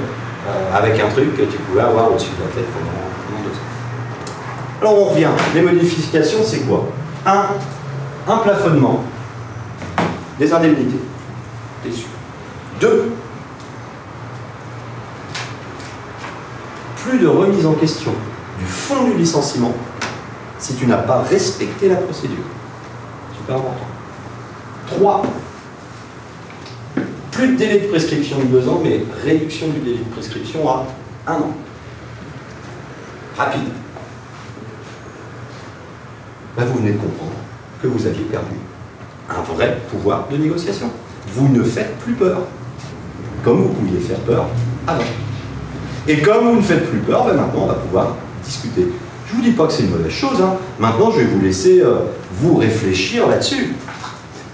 avec un truc que tu pouvais avoir au-dessus de la tête pendant 2 ans. Alors on revient. Les modifications, c'est quoi? Un plafonnement des indemnités. T'es sûr. 2, plus de remise en question du fond du licenciement si tu n'as pas respecté la procédure. Super important. 3, plus de délai de prescription de 2 ans, mais réduction du délai de prescription à 1 an. Rapide. Ben, vous venez de comprendre que vous aviez perdu un vrai pouvoir de négociation. Vous ne faites plus peur, comme vous pouviez faire peur avant. Et comme vous ne faites plus peur, ben maintenant on va pouvoir discuter. Je ne vous dis pas que c'est une mauvaise chose, hein. Maintenant je vais vous laisser vous réfléchir là-dessus.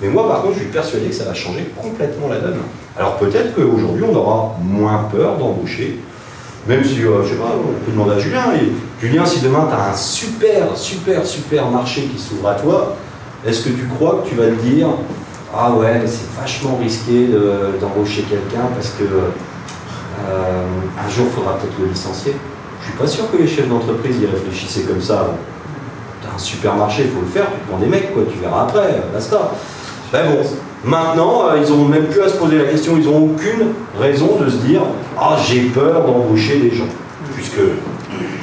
Mais moi par contre je suis persuadé que ça va changer complètement la donne. Alors peut-être qu'aujourd'hui on aura moins peur d'embaucher, même si, je sais pas, on peut demander à Julien. Et, Julien, si demain tu as un super marché qui s'ouvre à toi, est-ce que tu crois que tu vas te dire ah ouais, c'est vachement risqué d'embaucher quelqu'un parce que un jour il faudra peut-être le licencier? Je suis pas sûr que les chefs d'entreprise y réfléchissaient comme ça. T'as un supermarché, il faut le faire, tu prends des mecs, quoi, tu verras après, basta. Ben bon, maintenant, ils n'ont même plus à se poser la question, ils n'ont aucune raison de se dire ah, j'ai peur d'embaucher des gens. Puisque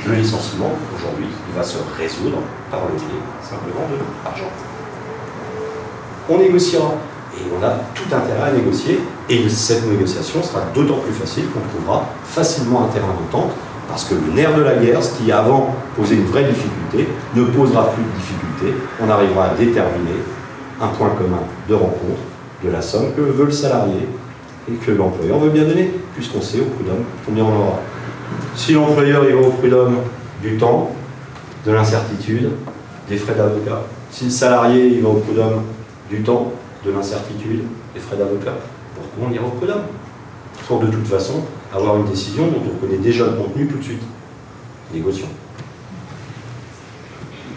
le licenciement, aujourd'hui, il va se résoudre par le biais simplement de l'argent. On négociera. Et on a tout intérêt à négocier. Et cette négociation sera d'autant plus facile qu'on trouvera facilement un terrain d'entente. Parce que le nerf de la guerre, ce qui avant posait une vraie difficulté, ne posera plus de difficulté. On arrivera à déterminer un point commun de rencontre de la somme que veut le salarié et que l'employeur veut bien donner, puisqu'on sait au prud'homme combien on aura. Si l'employeur il va au prud'homme du temps, de l'incertitude, des frais d'avocat. Si le salarié il va au prud'homme du temps, de l'incertitude, des frais d'avocat, pourquoi on ira au prud'homme? Pour de toute façon avoir une décision dont on connaît déjà le contenu tout de suite. Négocions.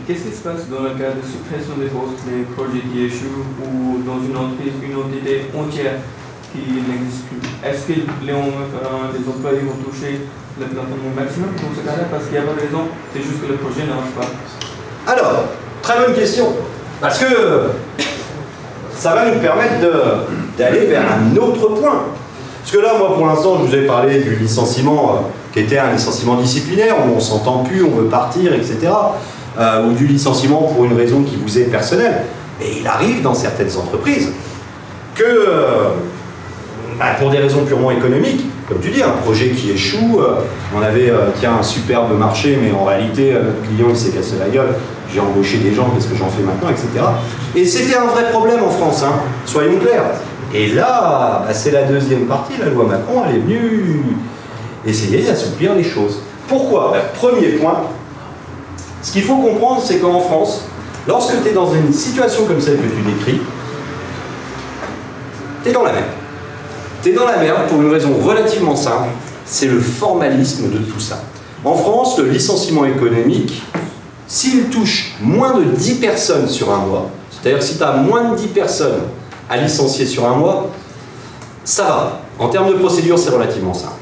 Qu'est-ce qui se passe dans le cas de suppression des postes, des projets qui échouent ou dans une entreprise, une entité entière qui n'existe plus? Est-ce que les employés vont toucher le plafonnement maximum dans ce cas-là? Parce qu'il n'y a pas de raison, c'est juste que le projet ne marche pas. Alors, très bonne question. Parce que ça va nous permettre d'aller vers un autre point. Parce que là, moi, pour l'instant, je vous ai parlé du licenciement qui était un licenciement disciplinaire, où on ne s'entend plus, on veut partir, etc. Ou du licenciement pour une raison qui vous est personnelle. Mais il arrive dans certaines entreprises que, pour des raisons purement économiques, comme tu dis, un projet qui échoue, on avait tiens, un superbe marché, mais en réalité, notre client il s'est cassé la gueule, j'ai embauché des gens, qu'est-ce que j'en fais maintenant, etc. Et c'était un vrai problème en France, hein, soyons clairs. Et là, c'est la deuxième partie, la loi Macron, elle est venue essayer d'assouplir les choses. Pourquoi? Premier point, ce qu'il faut comprendre, c'est qu'en France, lorsque tu es dans une situation comme celle que tu décris, tu es dans la merde. Tu es dans la merde pour une raison relativement simple, c'est le formalisme de tout ça. En France, le licenciement économique, s'il touche moins de 10 personnes sur un mois, c'est-à-dire si tu as moins de 10 personnes à licencier sur un mois, ça va. En termes de procédure, c'est relativement simple.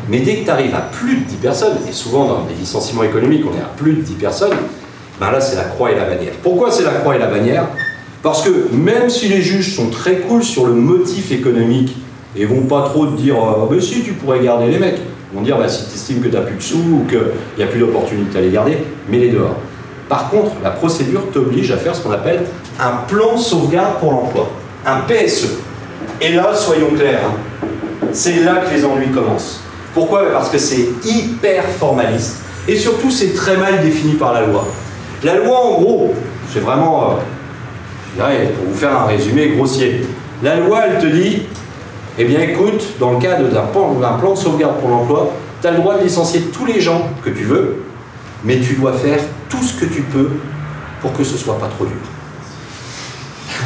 Mais dès que tu arrives à plus de 10 personnes, et souvent dans les licenciements économiques, on est à plus de 10 personnes, ben là c'est la croix et la bannière. Pourquoi c'est la croix et la bannière? Parce que même si les juges sont très cool sur le motif économique, et vont pas trop te dire « mais si, tu pourrais garder les mecs », ils vont dire bah, « si tu estimes que tu n'as plus de sous ou qu'il n'y a plus d'opportunité à les garder, mets-les dehors ». Par contre, la procédure t'oblige à faire ce qu'on appelle un plan de sauvegarde pour l'emploi, un PSE. Et là, soyons clairs, hein, c'est là que les ennuis commencent. Pourquoi? Parce que c'est hyper formaliste. Et surtout, c'est très mal défini par la loi. La loi, en gros, c'est vraiment, je dirais, pour vous faire un résumé grossier, la loi, elle te dit, eh bien écoute, dans le cadre d'un plan de sauvegarde pour l'emploi, tu as le droit de licencier tous les gens que tu veux, mais tu dois faire tout ce que tu peux pour que ce soit pas trop dur.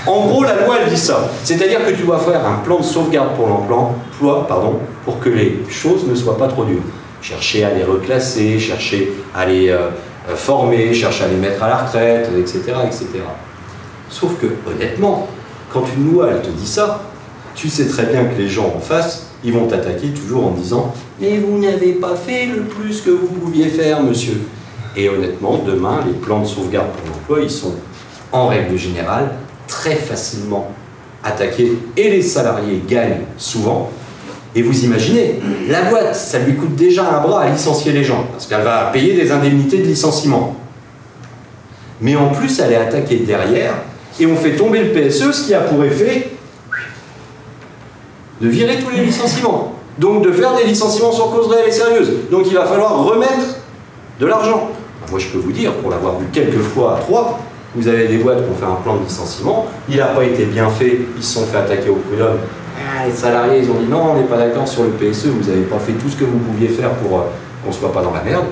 En gros, la loi, elle dit ça. C'est-à-dire que tu dois faire un plan de sauvegarde pour l'emploi, pour que les choses ne soient pas trop dures. Chercher à les reclasser, chercher à les former, chercher à les mettre à la retraite, etc., etc. Sauf que, honnêtement, quand une loi, elle te dit ça, tu sais très bien que les gens en face, ils vont t'attaquer toujours en disant « Mais vous n'avez pas fait le plus que vous pouviez faire, monsieur ». Et honnêtement, demain, les plans de sauvegarde pour l'emploi, ils sont, en règle générale, très facilement attaqués. Et les salariés gagnent souvent. Et vous imaginez, la boîte, ça lui coûte déjà un bras à licencier les gens, parce qu'elle va payer des indemnités de licenciement. Mais en plus, elle est attaquée derrière, et on fait tomber le PSE, ce qui a pour effet de virer tous les licenciements. Donc de faire des licenciements sur cause réelle et sérieuse. Donc il va falloir remettre de l'argent. Moi je peux vous dire, pour l'avoir vu quelques fois à Troyes, vous avez des boîtes qui ont fait un plan de licenciement, il n'a pas été bien fait, ils se sont fait attaquer au prud'homme. Les salariés ils ont dit non, on n'est pas d'accord sur le PSE, vous n'avez pas fait tout ce que vous pouviez faire pour qu'on ne soit pas dans la merde,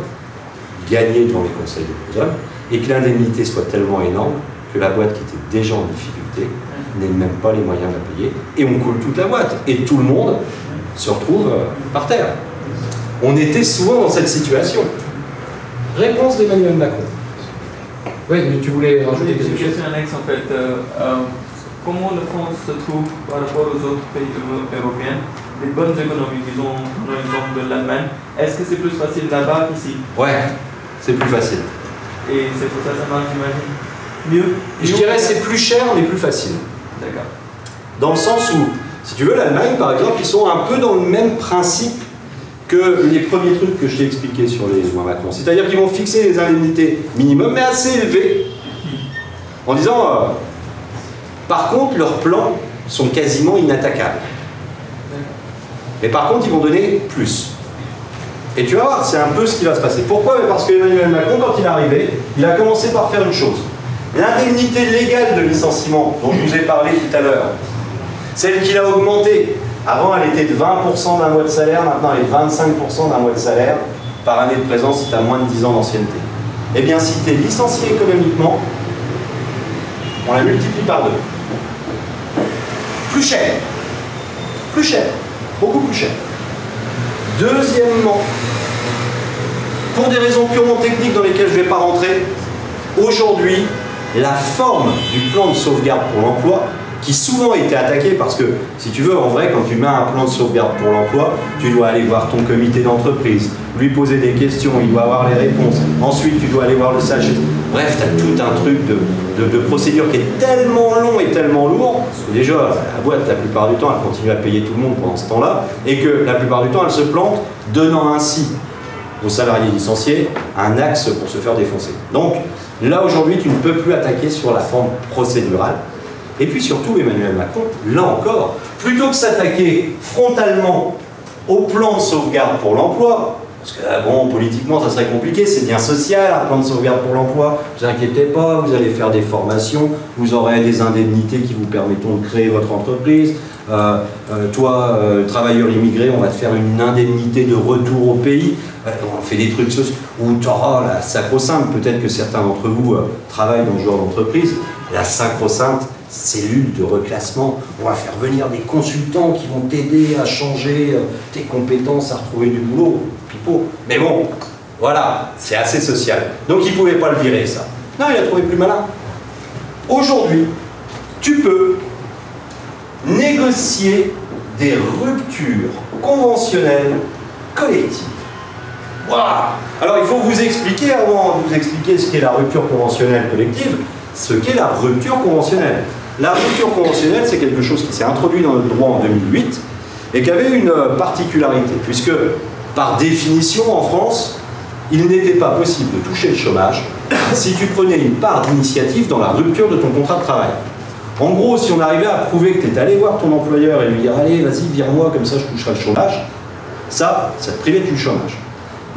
gagner devant les conseils de prud'homme, et que l'indemnité soit tellement énorme que la boîte qui était déjà en difficulté n'ait même pas les moyens de la payer, et on coule toute la boîte, et tout le monde se retrouve par terre. On était souvent dans cette situation. Réponse d'Emmanuel Macron. Oui, mais tu voulais rajouter quelque chose? C'est un ex en fait. Comment la France se trouve par rapport aux autres pays européens? Des bonnes économies, disons, par exemple de l'Allemagne. Est-ce que c'est plus facile là-bas qu'ici? Ouais, c'est plus facile. Et c'est pour ça que ça marche, j'imagine. Mieux? Je dirais c'est plus cher mais plus facile. D'accord. Dans le sens où, si tu veux, l'Allemagne par exemple, ils sont un peu dans le même principe que les premiers trucs que je t'ai expliqués sur les lois Macron. C'est-à-dire qu'ils vont fixer des indemnités minimum, mais assez élevées, en disant, par contre, leurs plans sont quasiment inattaquables. Mais par contre, ils vont donner plus. Et tu vas voir, c'est un peu ce qui va se passer. Pourquoi? Parce qu'Emmanuel Macron, quand il est arrivé, il a commencé par faire une chose. L'indemnité légale de licenciement, dont je vous ai parlé tout à l'heure, celle qu'il a augmentée. Avant, elle était de 20% d'un mois de salaire, maintenant elle est de 25% d'un mois de salaire par année de présence si tu as moins de 10 ans d'ancienneté. Eh bien, si tu es licencié économiquement, on la multiplie par 2. Plus cher. Plus cher. Beaucoup plus cher. Deuxièmement, pour des raisons purement techniques dans lesquelles je ne vais pas rentrer, aujourd'hui, la forme du plan de sauvegarde pour l'emploi, qui souvent était attaqué parce que, si tu veux, en vrai, quand tu mets un plan de sauvegarde pour l'emploi, tu dois aller voir ton comité d'entreprise, lui poser des questions, il doit avoir les réponses. Ensuite, tu dois aller voir le SAG. Bref, tu as tout un truc de procédure qui est tellement long et tellement lourd que déjà, la boîte, la plupart du temps, elle continue à payer tout le monde pendant ce temps-là et que la plupart du temps, elle se plante, donnant ainsi aux salariés licenciés un axe pour se faire défoncer. Donc, là, aujourd'hui, tu ne peux plus attaquer sur la forme procédurale. Et puis surtout, Emmanuel Macron, là encore, plutôt que s'attaquer frontalement au plan de sauvegarde pour l'emploi, parce que bon, politiquement, ça serait compliqué, c'est bien social, un plan de sauvegarde pour l'emploi, ne vous inquiétez pas, vous allez faire des formations, vous aurez des indemnités qui vous permettront de créer votre entreprise, toi, travailleur immigré, on va te faire une indemnité de retour au pays, on fait des trucs où tu auras la sacro-sainte, peut-être que certains d'entre vous travaillent dans ce genre d'entreprise, la sacro-sainte, cellule de reclassement. On va faire venir des consultants qui vont t'aider à changer tes compétences, à retrouver du boulot, pipeau. Mais bon, voilà, c'est assez social. Donc il ne pouvait pas le virer, ça. Non, il a trouvé plus malin. Aujourd'hui, tu peux négocier des ruptures conventionnelles collectives. Wow. Alors il faut vous expliquer, avant de vous expliquer ce qu'est la rupture conventionnelle collective, ce qu'est la rupture conventionnelle. La rupture conventionnelle, c'est quelque chose qui s'est introduit dans notre droit en 2008 et qui avait une particularité, puisque par définition en France, il n'était pas possible de toucher le chômage si tu prenais une part d'initiative dans la rupture de ton contrat de travail. En gros, si on arrivait à prouver que tu étais allé voir ton employeur et lui dire « Allez, vas-y, vire-moi, comme ça je toucherai le chômage », ça te privait du chômage.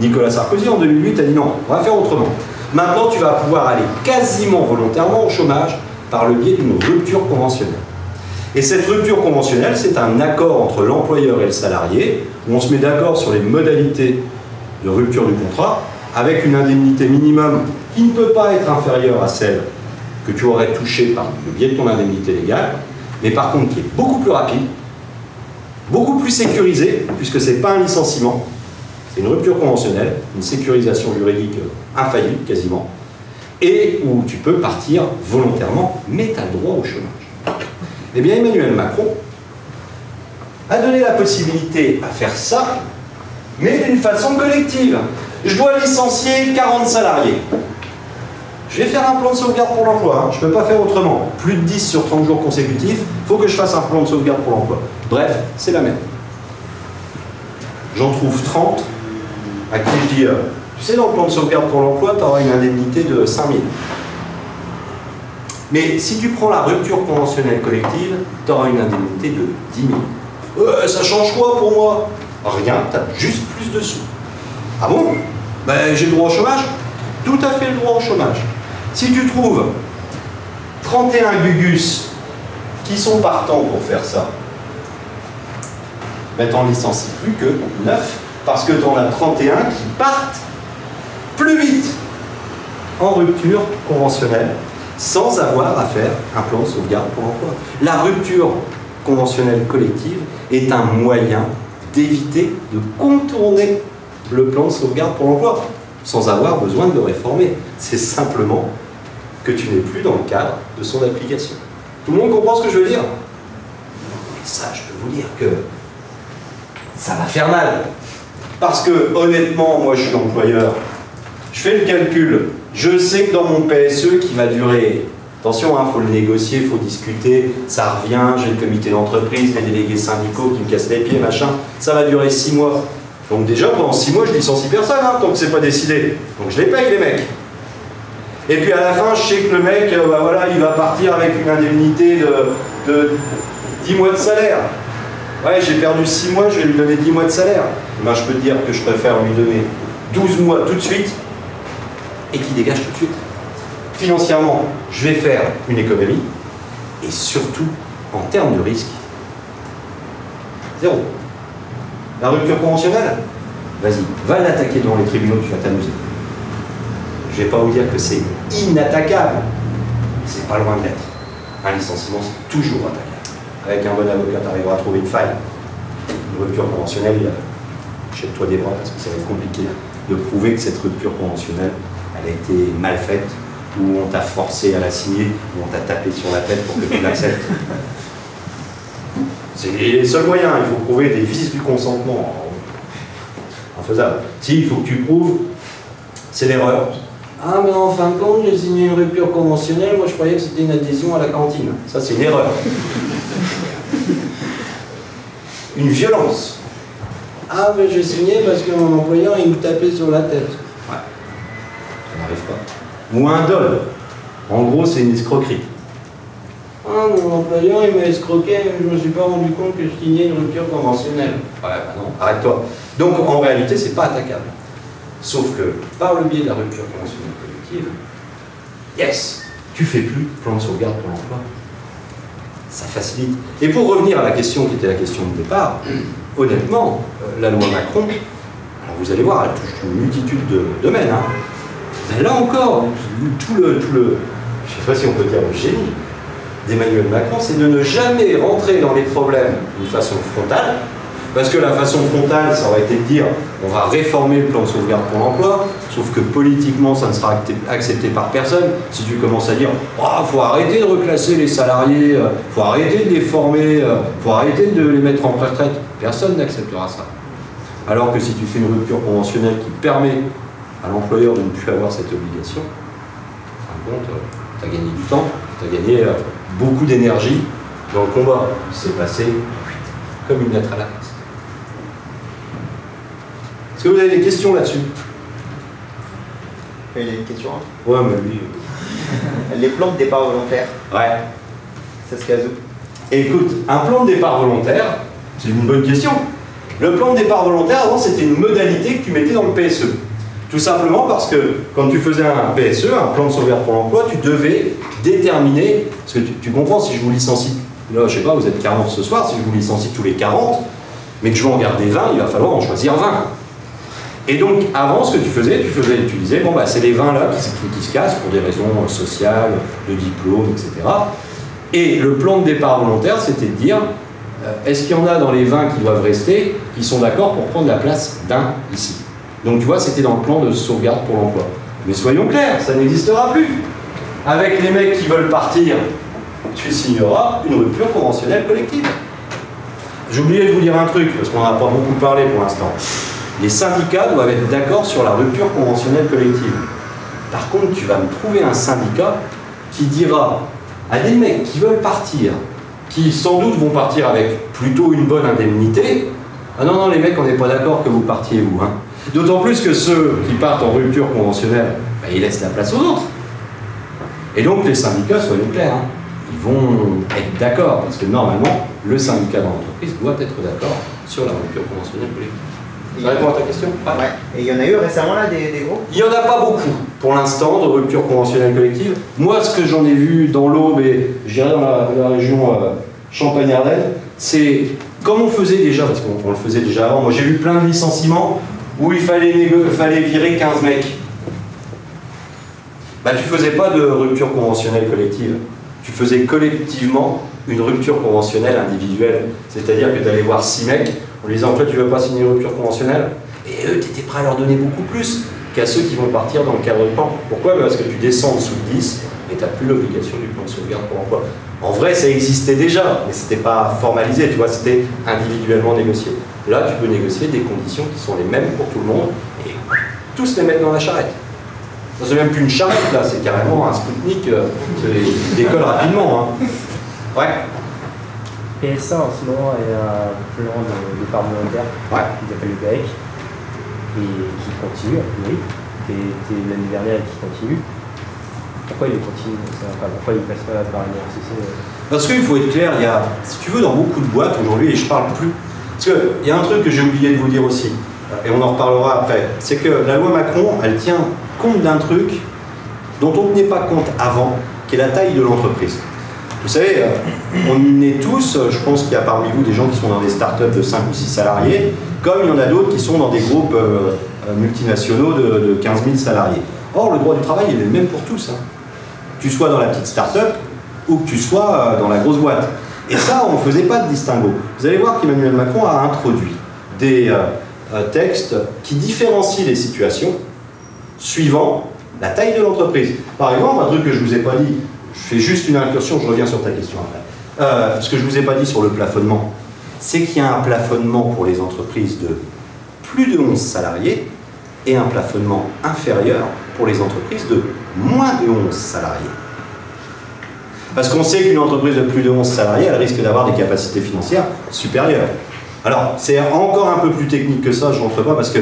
Nicolas Sarkozy, en 2008, a dit « Non, on va faire autrement. Maintenant, tu vas pouvoir aller quasiment volontairement au chômage par le biais d'une rupture conventionnelle. » Et cette rupture conventionnelle, c'est un accord entre l'employeur et le salarié, où on se met d'accord sur les modalités de rupture du contrat, avec une indemnité minimum qui ne peut pas être inférieure à celle que tu aurais touchée par le biais de ton indemnité légale, mais par contre qui est beaucoup plus rapide, beaucoup plus sécurisée, puisque ce n'est pas un licenciement, c'est une rupture conventionnelle, une sécurisation juridique infaillible quasiment, et où tu peux partir volontairement, mais tu as le droit au chômage. Eh bien, Emmanuel Macron a donné la possibilité à faire ça, mais d'une façon collective. Je dois licencier 40 salariés. Je vais faire un plan de sauvegarde pour l'emploi, hein. Je ne peux pas faire autrement. Plus de 10 sur 30 jours consécutifs, il faut que je fasse un plan de sauvegarde pour l'emploi. Bref, c'est la merde. J'en trouve 30 à qui je dis, tu sais, dans le plan de sauvegarde pour l'emploi, tu auras une indemnité de 5 000. Mais si tu prends la rupture conventionnelle collective, tu auras une indemnité de 10 000. Ça change quoi pour moi? Rien, tu as juste plus de sous. Ah bon? Ben, j'ai le droit au chômage? Tout à fait le droit au chômage. Si tu trouves 31 gugus qui sont partants pour faire ça, ben t'en licencies plus que 9, parce que t'en as 31 qui partent plus vite en rupture conventionnelle, sans avoir à faire un plan de sauvegarde pour l'emploi. La rupture conventionnelle collective est un moyen d'éviter de contourner le plan de sauvegarde pour l'emploi, sans avoir besoin de le réformer. C'est simplement que tu n'es plus dans le cadre de son application. Tout le monde comprend ce que je veux dire? Et ça, je peux vous dire que ça va faire mal. Parce que, honnêtement, moi je suis employeur, je fais le calcul, je sais que dans mon PSE qui va durer, attention, il faut le négocier, il faut discuter, ça revient, j'ai le comité d'entreprise, les délégués syndicaux qui me cassent les pieds, machin, ça va durer 6 mois. Donc déjà, pendant 6 mois, je licencie personne, hein, tant que c'est pas décidé. Donc je les paye, les mecs. Et puis à la fin, je sais que le mec, bah voilà, il va partir avec une indemnité de 10 mois de salaire. Ouais, j'ai perdu 6 mois, je vais lui donner 10 mois de salaire. Ben, je peux te dire que je préfère lui donner 12 mois tout de suite et qu'il dégage tout de suite. Financièrement, je vais faire une économie et surtout, en termes de risque, zéro. La rupture conventionnelle, vas-y, va l'attaquer devant les tribunaux, tu vas t'amuser. Je ne vais pas vous dire que c'est inattaquable, c'est pas loin d'être. Un licenciement, c'est toujours attaquable. Avec un bon avocat, tu arriveras à trouver une faille. Une rupture conventionnelle, jette-toi des bras parce que ça va être compliqué de prouver que cette rupture conventionnelle, elle a été mal faite, ou on t'a forcé à la signer, ou on t'a tapé sur la tête pour que tu l'acceptes. C'est les seuls moyens, il faut prouver des vices du consentement. Infaisable. Si, il faut que tu prouves, c'est l'erreur. Ah, mais en fin de compte, j'ai signé une rupture conventionnelle, moi je croyais que c'était une adhésion à la cantine. Ça, c'est une erreur. Une violence. Ah, mais j'ai signé parce que mon employeur, il me tapait sur la tête. Ouais, ça n'arrive pas. Ou un dol. En gros, c'est une escroquerie. Ah, mon employeur, il m'a escroqué, mais je ne me suis pas rendu compte que je signais une rupture conventionnelle. Ouais, bah non, arrête-toi. Donc, en réalité, c'est pas attaquable. Sauf que, par le biais de la rupture conventionnelle collective, yes, tu fais plus plan de sauvegarde pour l'emploi. Ça facilite. Et pour revenir à la question qui était la question de départ, honnêtement, la loi Macron, alors vous allez voir, elle touche une multitude de domaines. Hein. Mais là encore, tout le, je ne sais pas si on peut dire le génie, d'Emmanuel Macron, c'est de ne jamais rentrer dans les problèmes d'une façon frontale, parce que la façon frontale, ça aurait été de dire on va réformer le plan de sauvegarde pour l'emploi, sauf que politiquement, ça ne sera accepté par personne. Si tu commences à dire oh, faut arrêter de reclasser les salariés, faut arrêter de les former, faut arrêter de les mettre en retraite, personne n'acceptera ça. Alors que si tu fais une rupture conventionnelle qui permet à l'employeur de ne plus avoir cette obligation, en fin de compte, tu as gagné du temps, tu as gagné beaucoup d'énergie dans le combat. C'est passé comme une lettre à la poste. Est-ce que vous avez des questions là-dessus? Il y a une question. Hein. Ouais, mais lui... Les plans de départ volontaire. Ouais. Ça se casse où? Écoute, un plan de départ volontaire, c'est une bonne question. Le plan de départ volontaire, avant, c'était une modalité que tu mettais dans le PSE. Tout simplement parce que quand tu faisais un PSE, un plan de sauvegarde pour l'emploi, tu devais déterminer, parce que tu comprends, si je vous licencie, là je sais pas, vous êtes 40 ce soir, si je vous licencie tous les 40, mais que je veux en garder 20, il va falloir en choisir 20. Et donc, avant, ce que tu disais, bon, bah, c'est les 20 là qui se cassent pour des raisons sociales, de diplôme, etc. Et le plan de départ volontaire, c'était de dire, est-ce qu'il y en a dans les 20 qui doivent rester, qui sont d'accord pour prendre la place d'un ici? Donc, tu vois, c'était dans le plan de sauvegarde pour l'emploi. Mais soyons clairs, ça n'existera plus. Avec les mecs qui veulent partir, tu signeras une rupture conventionnelle collective. J'ai oublié de vous dire un truc, parce qu'on n'en a pas beaucoup parlé pour l'instant. Les syndicats doivent être d'accord sur la rupture conventionnelle collective. Par contre, tu vas me trouver un syndicat qui dira à des mecs qui veulent partir, qui sans doute vont partir avec plutôt une bonne indemnité, ah non, non, les mecs, on n'est pas d'accord que vous partiez, vous. Hein. D'autant plus que ceux qui partent en rupture conventionnelle, ben, ils laissent la place aux autres. Et donc, les syndicats, soyons clairs, hein, ils vont être d'accord, parce que normalement, le syndicat dans l'entreprise doit être d'accord sur la rupture conventionnelle collective. Ça répond à ta question? Ouais. Et il y en a eu récemment là des gros? Il n'y en a pas beaucoup pour l'instant de rupture conventionnelle collective. Moi, ce que j'en ai vu dans l'Aube et je dirais dans la région Champagne-Ardenne, c'est comme on faisait déjà, parce qu'on le faisait déjà avant. Moi, j'ai vu plein de licenciements où il fallait virer 15 mecs. Bah, tu faisais pas de rupture conventionnelle collective. Tu faisais collectivement une rupture conventionnelle individuelle. C'est-à-dire que tu allais voir 6 mecs en lui disant, toi, tu veux pas signer une rupture conventionnelle? Et eux, tu étais prêt à leur donner beaucoup plus qu'à ceux qui vont partir dans le cadre du plan. Pourquoi? Parce que tu descends en dessous de 10 et tu n'as plus l'obligation du plan de sauvegarde pour l'emploi. En vrai, ça existait déjà, mais c'était pas formalisé, tu vois, c'était individuellement négocié. Là, tu peux négocier des conditions qui sont les mêmes pour tout le monde et tous les mettre dans la charrette. C'est même plus une charrette, là, c'est carrément un Spoutnik qui décolle rapidement. Hein. Ouais. PSA en ce moment est un plan de départ volontaire qu'ils appellent le GAEC et qui continue, a priori. Et l'année dernière qui continue. Pourquoi il continue? Pourquoi il ne passe pas par une RCC? Parce qu'il faut être clair, il y a, si tu veux, dans beaucoup de boîtes aujourd'hui, et je parle plus. Parce qu'il y a un truc que j'ai oublié de vous dire aussi, et on en reparlera après, c'est que la loi Macron, elle tient compte d'un truc dont on ne tenait pas compte avant, qui est la taille de l'entreprise. Vous savez, on est tous, je pense qu'il y a parmi vous des gens qui sont dans des startups de 5 ou 6 salariés, comme il y en a d'autres qui sont dans des groupes multinationaux de 15 000 salariés. Or, le droit du travail, il est le même pour tous. Hein. Que tu sois dans la petite start-up ou que tu sois dans la grosse boîte. Et ça, on ne faisait pas de distinguo. Vous allez voir qu'Emmanuel Macron a introduit des textes qui différencient les situations suivant la taille de l'entreprise. Par exemple, un truc que je ne vous ai pas dit, je fais juste une incursion, je reviens sur ta question après. Ce que je ne vous ai pas dit sur le plafonnement, c'est qu'il y a un plafonnement pour les entreprises de plus de 11 salariés et un plafonnement inférieur pour les entreprises de moins de 11 salariés. Parce qu'on sait qu'une entreprise de plus de 11 salariés, elle risque d'avoir des capacités financières supérieures. Alors, c'est encore un peu plus technique que ça, je ne rentre pas, parce que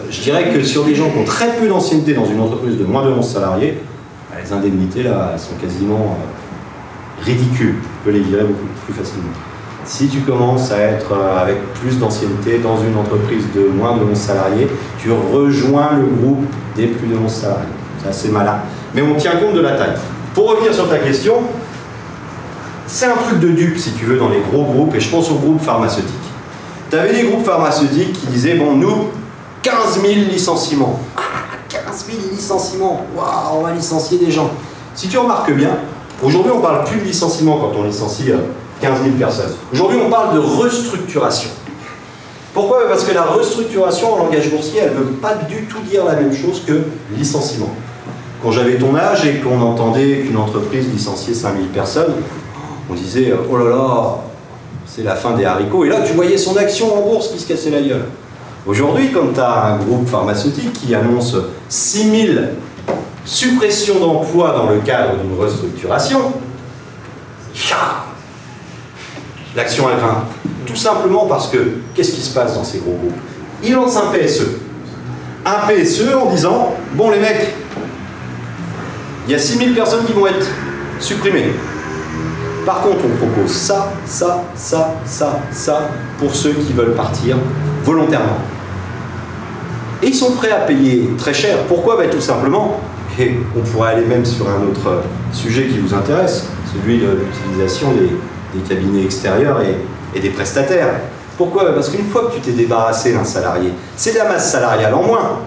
je dirais que sur des gens qui ont très peu d'ancienneté dans une entreprise de moins de 11 salariés, les indemnités, là, elles sont quasiment ridicules. Tu peux les virer beaucoup plus facilement. Si tu commences à être avec plus d'ancienneté dans une entreprise de moins de 11 salariés, tu rejoins le groupe des plus de 11 salariés. C'est assez malin. Mais on tient compte de la taille. Pour revenir sur ta question, c'est un truc de dupe, si tu veux, dans les gros groupes, et je pense aux groupes pharmaceutiques. Tu avais des groupes pharmaceutiques qui disaient, bon, nous, 15 000 licenciements. 15 000 licenciements. Waouh, on va licencier des gens. Si tu remarques bien, Aujourd'hui, on ne parle plus de licenciement quand on licencie 15 000 personnes. Aujourd'hui, on parle de restructuration. Pourquoi? Parce que la restructuration en langage boursier, elle ne veut pas du tout dire la même chose que licenciement. Quand j'avais ton âge et qu'on entendait qu'une entreprise licenciait 5 000 personnes, on disait « Oh là là, c'est la fin des haricots ». Et là, tu voyais son action en bourse qui se cassait la gueule. Aujourd'hui, quand tu as un groupe pharmaceutique qui annonce 6 000 suppressions d'emplois dans le cadre d'une restructuration, l'action elle grimpe. Tout simplement parce que, qu'est-ce qui se passe dans ces gros groupes? Ils lancent un PSE. Un PSE en disant, bon les mecs, il y a 6 000 personnes qui vont être supprimées. Par contre, on propose ça, ça, ça, ça, ça, pour ceux qui veulent partir volontairement. Et ils sont prêts à payer très cher. Pourquoi? Tout simplement, et on pourrait aller même sur un autre sujet qui vous intéresse, celui de l'utilisation des cabinets extérieurs et des prestataires. Pourquoi? Parce qu'une fois que tu t'es débarrassé d'un salarié, c'est de la masse salariale en moins.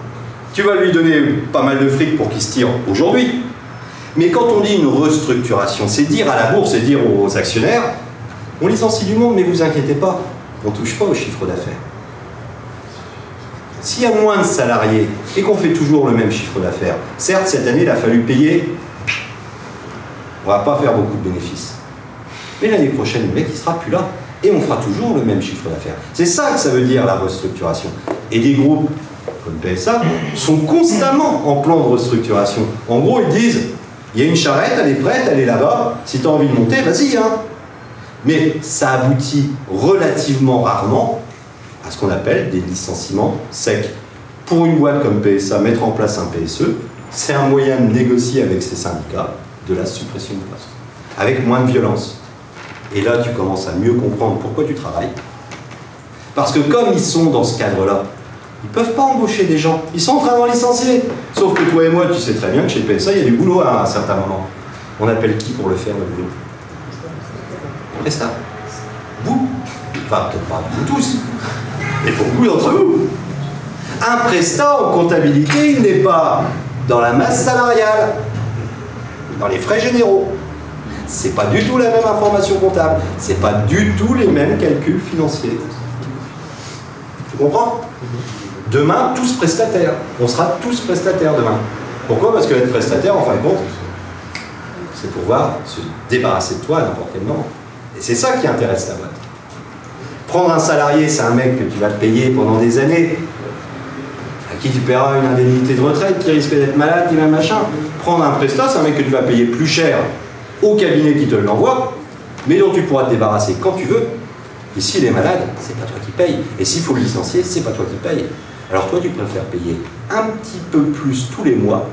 Tu vas lui donner pas mal de fric pour qu'il se tire aujourd'hui. Mais quand on dit une restructuration, c'est dire à la bourse, c'est dire aux actionnaires, on licencie du monde, mais vous inquiétez pas, on ne touche pas au chiffre d'affaires. S'il y a moins de salariés et qu'on fait toujours le même chiffre d'affaires, certes, cette année, il a fallu payer, on ne va pas faire beaucoup de bénéfices. Mais l'année prochaine, le mec, il ne sera plus là. Et on fera toujours le même chiffre d'affaires. C'est ça que ça veut dire la restructuration. Et des groupes comme PSA sont constamment en plan de restructuration. En gros, ils disent, il y a une charrette, elle est prête, elle est là-bas, si tu as envie de monter, vas-y. Hein. Mais ça aboutit relativement rarement à ce qu'on appelle des licenciements secs. Pour une boîte comme PSA, mettre en place un PSE, c'est un moyen de négocier avec ses syndicats de la suppression de postes, avec moins de violence. Et là, tu commences à mieux comprendre pourquoi tu travailles. Parce que comme ils sont dans ce cadre-là, ils ne peuvent pas embaucher des gens. Ils sont en train de licencier. Sauf que toi et moi, tu sais très bien que chez PSA, il y a du boulot à un certain moment. On appelle qui pour le faire, le boulot? Presta. Vous. Enfin, peut-être pas vous tous. Et beaucoup d'entre vous. Un prestat en comptabilité, il n'est pas dans la masse salariale, dans les frais généraux. C'est pas du tout la même information comptable. C'est pas du tout les mêmes calculs financiers. Tu comprends? Demain, tous prestataires. On sera tous prestataires demain. Pourquoi? Parce que être prestataire, en fin de compte, c'est pouvoir se débarrasser de toi à n'importe quel moment. Et c'est ça qui intéresse ta boîte. Prendre un salarié, c'est un mec que tu vas te payer pendant des années, à qui tu paieras une indemnité de retraite, qui risque d'être malade, qui va machin. Prendre un prestat, c'est un mec que tu vas payer plus cher au cabinet qui te l'envoie, mais dont tu pourras te débarrasser quand tu veux. Et s'il est malade, c'est pas toi qui paye. Et s'il faut le licencier, c'est pas toi qui paye. Alors toi, tu préfères payer un petit peu plus tous les mois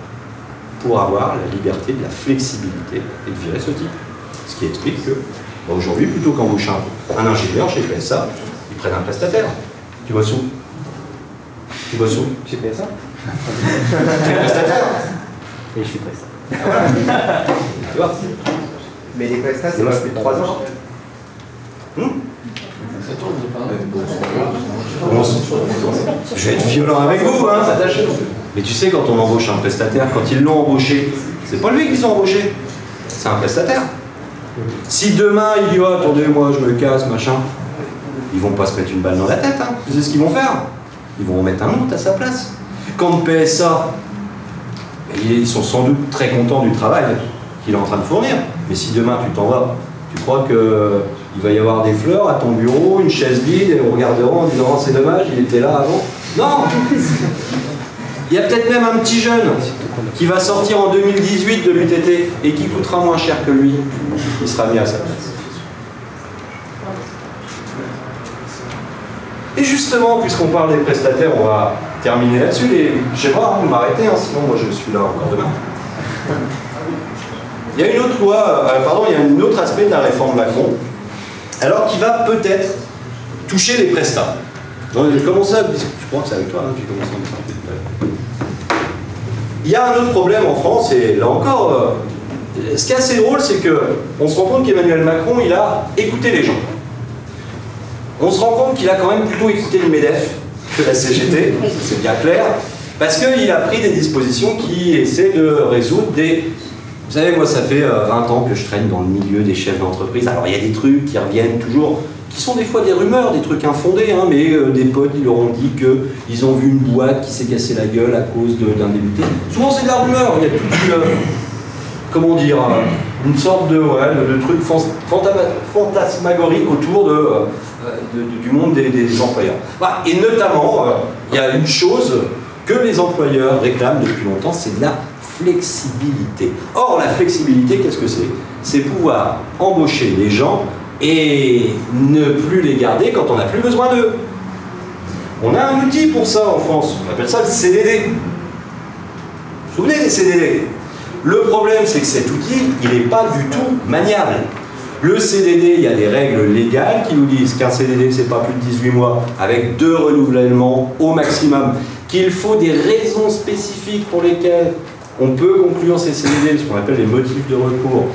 pour avoir la liberté, de la flexibilité et de virer ce type. Ce qui explique que aujourd'hui, plutôt qu'embaucher un ingénieur chez PSA, ils prennent un prestataire. Tu bosses où? Tu bosses où? Chez PSA. Tu es prestataire. Et je suis prestat. Voilà. Tu vois? Mais les prestats, c'est pas plus de 3 ans. Je vais être violent avec vous, hein. Mais tu sais, quand on embauche un prestataire, quand ils l'ont embauché, c'est pas lui qu'ils ont embauché, c'est un prestataire. Si demain il dit, oh, attendez, moi je me casse, machin, ils vont pas se mettre une balle dans la tête, hein. Tu sais ce qu'ils vont faire? Ils vont remettre un autre à sa place. Quand PSA, ils sont sans doute très contents du travail qu'il est en train de fournir, mais si demain tu t'en vas, tu crois qu'il va y avoir des fleurs à ton bureau, une chaise vide, et on regardera en disant oh, c'est dommage, il était là avant. Non. Il y a peut-être même un petit jeune qui va sortir en 2018 de l'UTT et qui coûtera moins cher que lui. Il sera mis à sa place. Et justement, puisqu'on parle des prestataires, on va terminer là-dessus. Je sais pas, vous m'arrêtez, hein, sinon moi je suis là encore demain. Il y a une autre loi, il y a un autre aspect de la réforme Macron, alors qui va peut-être toucher les prestats. J'ai commencé à... Je crois que c'est avec toi, hein, j'ai commencé à me parler. Il y a un autre problème en France, et là encore, ce qui est assez drôle, c'est qu'on se rend compte qu'Emmanuel Macron, il a écouté les gens. On se rend compte qu'il a quand même plutôt écouté le MEDEF que la CGT, c'est bien clair, parce qu'il a pris des dispositions qui essaient de résoudre des Vous savez, moi, ça fait 20 ans que je traîne dans le milieu des chefs d'entreprise. Alors, il y a des trucs qui reviennent toujours, qui sont des fois des rumeurs, des trucs infondés, hein, mais des potes, ils leur ont dit qu'ils ont vu une boîte qui s'est cassée la gueule à cause d'un débuté. Souvent, c'est de la rumeur. Il y a toute une, comment dire, une sorte de truc fantasmagorique autour du monde des employeurs. Voilà. Et notamment, il y a une chose que les employeurs réclament depuis longtemps, c'est de la flexibilité. Or, la flexibilité, qu'est-ce que c'est? C'est pouvoir embaucher les gens et ne plus les garder quand on n'a plus besoin d'eux. On a un outil pour ça en France, on appelle ça le CDD. Vous vous souvenez des CDD? Le problème, c'est que cet outil, il n'est pas du tout maniable. Le CDD, il y a des règles légales qui nous disent qu'un CDD, c'est pas plus de 18 mois, avec 2 renouvellements au maximum, qu'il faut des raisons spécifiques pour lesquelles on peut conclure ces CDD, ce qu'on appelle les motifs de recours.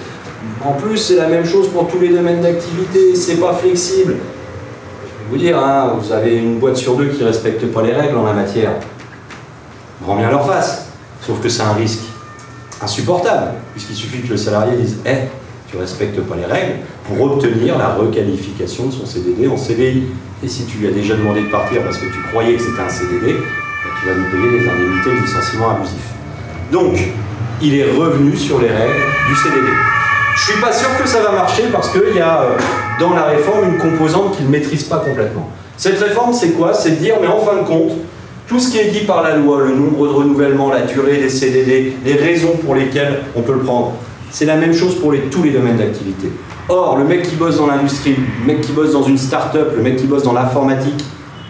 En plus, c'est la même chose pour tous les domaines d'activité, c'est pas flexible. Je vais vous dire, hein, vous avez une boîte sur 2 qui ne respecte pas les règles en la matière. Grand bien leur face. Sauf que c'est un risque insupportable, puisqu'il suffit que le salarié dise « Hey, tu ne respectes pas les règles » pour obtenir la requalification de son CDD en CDI. Et si tu lui as déjà demandé de partir parce que tu croyais que c'était un CDD, tu vas nous payer les indemnités de licenciement abusif. Donc, il est revenu sur les règles du CDD. Je ne suis pas sûr que ça va marcher parce qu'il y a dans la réforme une composante qu'il ne maîtrise pas complètement. Cette réforme, c'est quoi? C'est de dire, mais en fin de compte, tout ce qui est dit par la loi, le nombre de renouvellements, la durée des CDD, les raisons pour lesquelles on peut le prendre, c'est la même chose pour tous les domaines d'activité. Or, le mec qui bosse dans l'industrie, le mec qui bosse dans une start-up, le mec qui bosse dans l'informatique,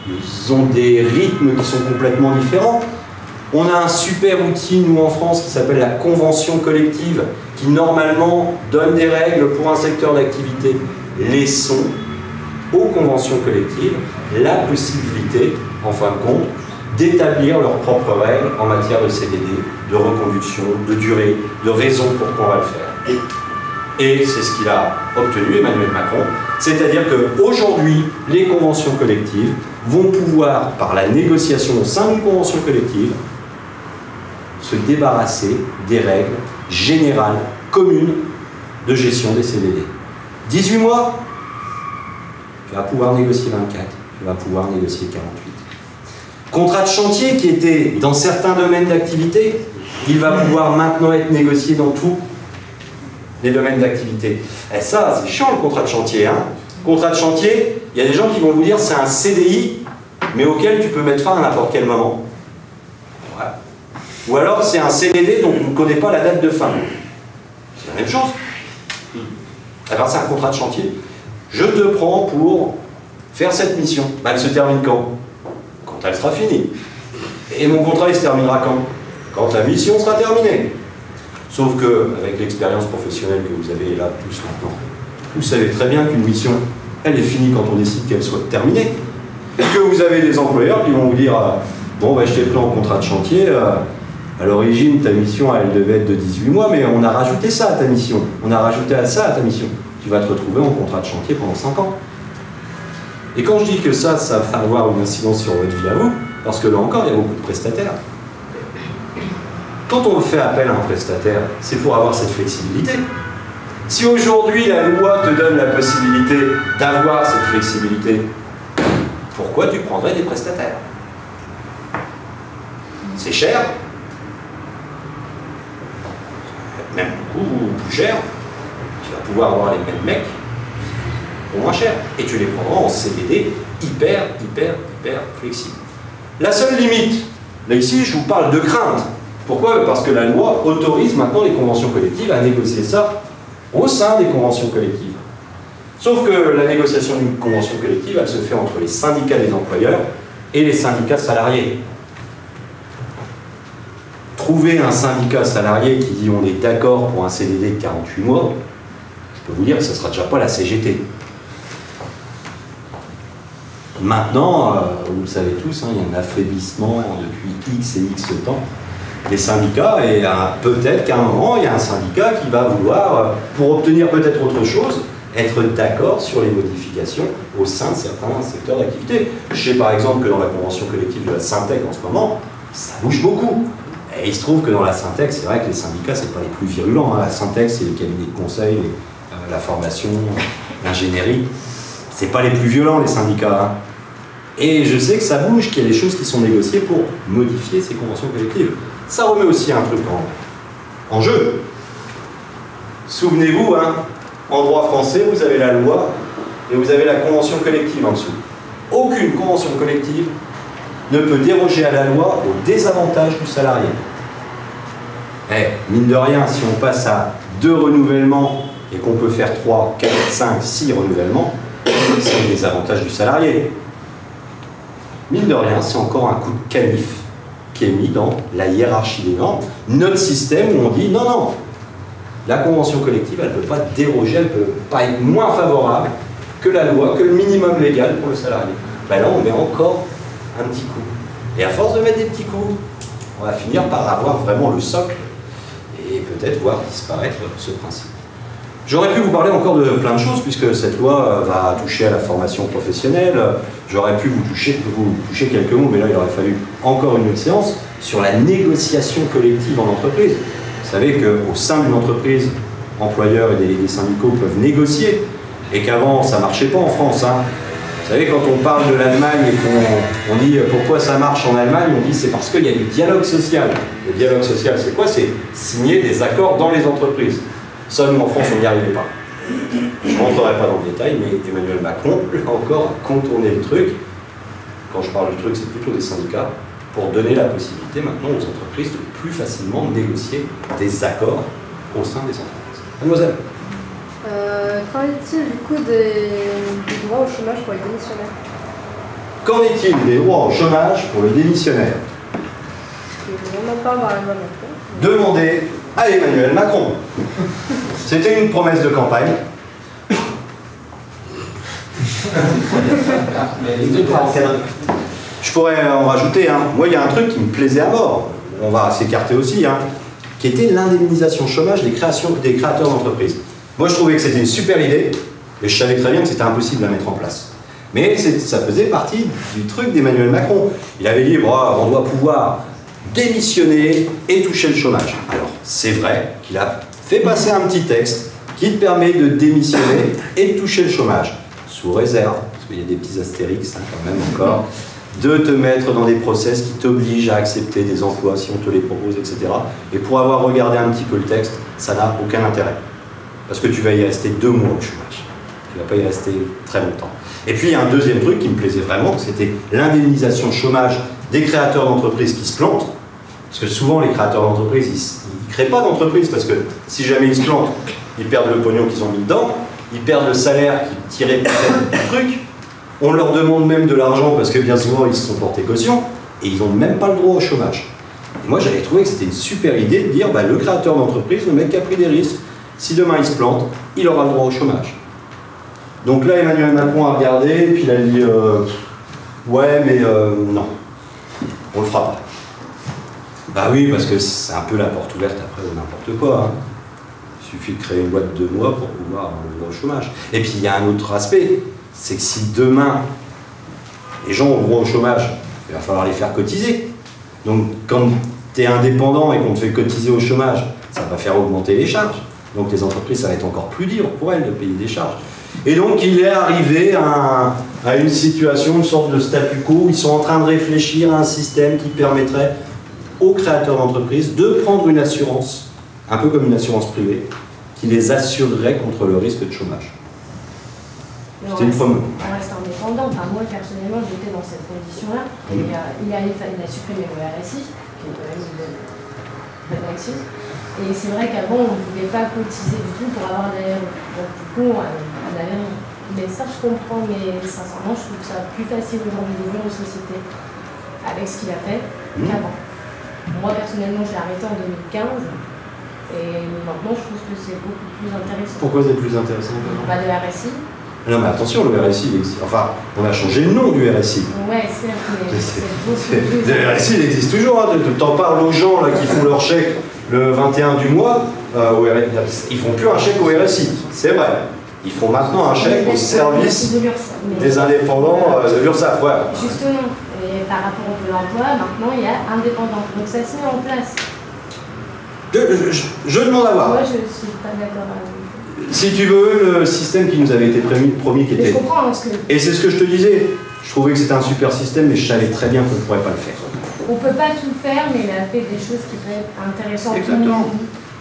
ils ont des rythmes qui sont complètement différents. On a un super outil, nous, en France, qui s'appelle la convention collective, qui, normalement, donne des règles pour un secteur d'activité. Laissons aux conventions collectives la possibilité, en fin de compte, d'établir leurs propres règles en matière de CDD, de reconduction, de durée, de raison pourquoi on va le faire. Et c'est ce qu'il a obtenu, Emmanuel Macron, c'est-à-dire qu'aujourd'hui, les conventions collectives vont pouvoir, par la négociation au sein d'une convention collective, se débarrasser des règles générales, communes, de gestion des CDD. 18 mois, tu vas pouvoir négocier 24, tu vas pouvoir négocier 48. Contrat de chantier qui était dans certains domaines d'activité, il va pouvoir maintenant être négocié dans tous les domaines d'activité. Et ça, c'est chiant le contrat de chantier. Hein. Contrat de chantier, il y a des gens qui vont vous dire c'est un CDI, mais auquel tu peux mettre fin à n'importe quel moment. Ouais. Ou alors c'est un CDD dont on ne connaît pas la date de fin. C'est la même chose. Alors c'est un contrat de chantier. Je te prends pour faire cette mission. Elle se termine quand? Quand elle sera finie. Et mon contrat, il se terminera quand? Quand la mission sera terminée. Sauf que, avec l'expérience professionnelle que vous avez là tous maintenant, vous savez très bien qu'une mission, elle est finie quand on décide qu'elle soit terminée. Et que vous avez des employeurs qui vont vous dire bon, bah, je t'ai pris en contrat de chantier, à l'origine, ta mission, elle devait être de 18 mois, mais on a rajouté ça à ta mission. On a rajouté ça à ta mission. Tu vas te retrouver en contrat de chantier pendant 5 ans. Et quand je dis que ça va avoir une incidence sur votre vie à vous, parce que là encore, il y a beaucoup de prestataires. Quand on fait appel à un prestataire, c'est pour avoir cette flexibilité. Si aujourd'hui la loi te donne la possibilité d'avoir cette flexibilité, pourquoi tu prendrais des prestataires? C'est cher, même beaucoup plus cher. Tu vas pouvoir avoir les mêmes mecs pour moins cher. Et tu les prendras en CDD hyper flexible. La seule limite, là ici je vous parle de crainte. Pourquoi? Parce que la loi autorise maintenant les conventions collectives à négocier ça au sein des conventions collectives. Sauf que la négociation d'une convention collective, elle se fait entre les syndicats des employeurs et les syndicats salariés. Trouver un syndicat salarié qui dit on est d'accord pour un CDD de 48 mois, je peux vous dire que ce ne sera déjà pas la CGT. Maintenant, vous le savez tous, hein, il y a un affaiblissement depuis X et X temps des syndicats, et peut-être qu'à un moment, il y a un syndicat qui va vouloir, pour obtenir peut-être autre chose, être d'accord sur les modifications au sein de certains secteurs d'activité. Je sais par exemple que dans la convention collective de la Syntec en ce moment, ça bouge beaucoup. Et il se trouve que dans la Syntex, c'est vrai que les syndicats, c'est pas les plus virulents. Hein. La Syntex, c'est les cabinets de conseil, la formation, l'ingénierie. C'est pas les plus violents, les syndicats. Hein. Et je sais que ça bouge, qu'il y a des choses qui sont négociées pour modifier ces conventions collectives. Ça remet aussi un truc en jeu. Souvenez-vous, hein, en droit français, vous avez la loi et vous avez la convention collective en dessous. Aucune convention collective ne peut déroger à la loi au désavantage du salarié. Mine de rien, si on passe à 2 renouvellements et qu'on peut faire 3, 4, 5, 6 renouvellements, c'est le désavantage du salarié. Mine de rien, c'est encore un coup de canif qui est mis dans la hiérarchie des normes. Notre système où on dit non, non, la convention collective, elle ne peut pas déroger, elle ne peut pas être moins favorable que la loi, que le minimum légal pour le salarié. Ben là, on met encore un petit coup. Et à force de mettre des petits coups, on va finir par avoir vraiment le socle et peut-être voir disparaître ce principe. J'aurais pu vous parler encore de plein de choses, puisque cette loi va toucher à la formation professionnelle. J'aurais pu vous toucher quelques mots, mais là, il aurait fallu encore une autre séance sur la négociation collective en entreprise. Vous savez qu'au sein d'une entreprise, employeurs et délégués syndicaux peuvent négocier, et qu'avant, ça ne marchait pas en France. Hein. Vous savez, quand on parle de l'Allemagne et qu'on dit pourquoi ça marche en Allemagne, on dit c'est parce qu'il y a du dialogue social. Le dialogue social, c'est quoi? C'est signer des accords dans les entreprises. Ça, nous, en France, on n'y arrivait pas. Je ne rentrerai pas dans le détail, mais Emmanuel Macron, là encore, a contourné le truc. Quand je parle du truc, c'est plutôt des syndicats, pour donner la possibilité maintenant aux entreprises de plus facilement négocier des accords au sein des entreprises. Mademoiselle. Qu'en est-il du coup des droits au chômage pour les démissionnaires? Qu'en est-il des droits au chômage pour le démissionnaire? On en parle dans la loi Macron. Demandez à Emmanuel Macron. C'était une promesse de campagne. Je pourrais en rajouter. Hein. Moi, il y a un truc qui me plaisait à mort. On va s'écarter aussi, hein, qui était l'indemnisation chômage des créateurs d'entreprises. Moi, je trouvais que c'était une super idée, et je savais très bien que c'était impossible à mettre en place. Mais ça faisait partie du truc d'Emmanuel Macron. Il avait dit, on doit pouvoir démissionner et toucher le chômage. Alors, c'est vrai qu'il a fait passer un petit texte qui te permet de démissionner et de toucher le chômage, sous réserve, parce qu'il y a des petits astérix, hein, quand même encore, de te mettre dans des process qui t'obligent à accepter des emplois si on te les propose, etc. Et pour avoir regardé un petit peu le texte, ça n'a aucun intérêt. Parce que tu vas y rester 2 mois au chômage. Tu ne vas pas y rester très longtemps. Et puis, il y a un deuxième truc qui me plaisait vraiment, c'était l'indemnisation chômage des créateurs d'entreprises qui se plantent. Parce que souvent, les créateurs d'entreprises, ils ne créent pas d'entreprise, parce que si jamais ils se plantent, ils perdent le pognon qu'ils ont mis dedans, ils perdent le salaire qu'ils tiraient peut-être du truc, on leur demande même de l'argent, parce que bien souvent, ils se sont portés caution, et ils n'ont même pas le droit au chômage. Et moi, j'avais trouvé que c'était une super idée de dire, le créateur d'entreprise, le mec qui a pris des risques, si demain il se plante, il aura le droit au chômage. Donc là, Emmanuel Macron a regardé, et puis il a dit ouais, mais non, on le fera pas. Bah oui, parce que c'est un peu la porte ouverte après de n'importe quoi. Hein. Il suffit de créer une boîte de 2 mois pour pouvoir avoir le droit au chômage. Et puis il y a un autre aspect, c'est que si demain les gens ont le droit au chômage, il va falloir les faire cotiser. Donc quand tu es indépendant et qu'on te fait cotiser au chômage, ça va faire augmenter les charges. Donc les entreprises, ça va être encore plus dur pour elles de payer des charges. Et donc il est arrivé à une situation, une sorte de statu quo, où ils sont en train de réfléchir à un système qui permettrait aux créateurs d'entreprises de prendre une assurance, un peu comme une assurance privée, qui les assurerait contre le risque de chômage. C'était une promesse. On reste indépendant. Enfin, moi, personnellement, j'étais dans cette condition-là. Il a supprimé le RSI, qui est quand même une bonne action. Et c'est vrai qu'avant, on ne pouvait pas cotiser du tout pour avoir des RSI. Donc, du coup, on avait rien. Mais ça, je comprends, mais sincèrement, je trouve ça plus facile aujourd'hui d'ouvrir une société avec ce qu'il a fait qu'avant. Moi, personnellement, j'ai arrêté en 2015. Et maintenant, je trouve que c'est beaucoup plus intéressant. Pourquoi c'est plus intéressant? Le RSI. Non, mais attention, le RSI, il existe. Enfin, on a changé le nom du RSI. Ouais, certes, mais c'est beaucoup plus... Le RSI, il existe toujours. Hein. T'en parles aux gens là, qui font leur chèque le 21 du mois. Au RSI. Ils font plus un chèque au RSI, c'est vrai. Ils font maintenant un chèque au service des indépendants de l'URSSAF. Ouais. Justement, et par rapport au Pôle emploi, maintenant il y a indépendant. Donc ça se met en place. Je demande à voir. Moi, je suis pas d'accord avec vous. Si tu veux, le système qui nous avait été promis qui Mais était... je comprends, parce que Et c'est ce que je te disais. Je trouvais que c'était un super système, mais je savais très bien qu'on ne pourrait pas le faire. on peut pas tout faire, mais il a fait des choses qui seraient intéressantes. Exactement.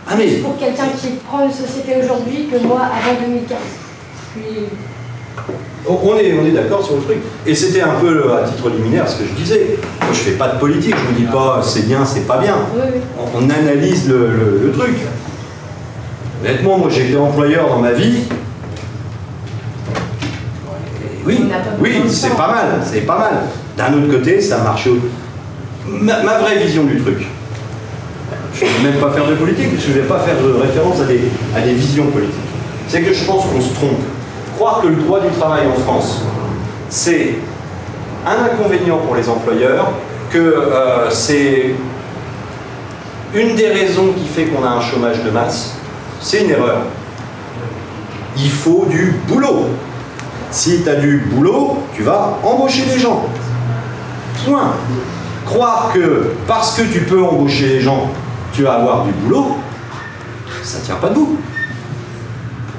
Ah, mais... Pour quelqu'un qui prend une société aujourd'hui que moi avant 2015. Puis... On est d'accord sur le truc. Et c'était un peu à titre liminaire ce que je disais. Moi, je fais pas de politique, je ne dis pas c'est bien, c'est pas bien. Oui, oui. On analyse le truc. Honnêtement, moi j'ai été employeur dans ma vie. Et oui, c'est pas mal, c'est pas mal. D'un autre côté, ça marche. Ma vraie vision du truc. Je ne vais même pas faire de politique, parce que je ne vais pas faire de référence à des visions politiques. C'est que je pense qu'on se trompe. Croire que le droit du travail en France, c'est un inconvénient pour les employeurs, que c'est une des raisons qui fait qu'on a un chômage de masse, c'est une erreur. Il faut du boulot. Si tu as du boulot, tu vas embaucher des gens. Point. Croire que parce que tu peux embaucher les gens, tu vas avoir du boulot, ça ne tient pas debout.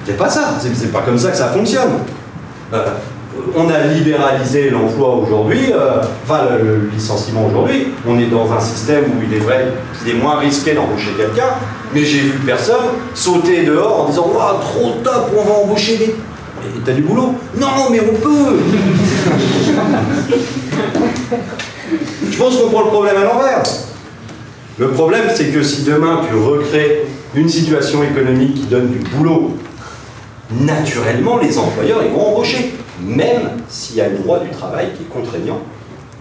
C'est pas ça, c'est pas comme ça que ça fonctionne. On a libéralisé l'emploi aujourd'hui, enfin le licenciement aujourd'hui, on est dans un système où il est vrai qu'il est moins risqué d'embaucher quelqu'un, mais j'ai vu personne sauter dehors en disant « Waouh, trop top, on va embaucher des... » Et t'as du boulot? Non, mais on peut. Je pense qu'on prend le problème à l'envers. Le problème, c'est que si demain tu recrées une situation économique qui donne du boulot, naturellement, les employeurs ils vont embaucher, même s'il y a le droit du travail qui est contraignant,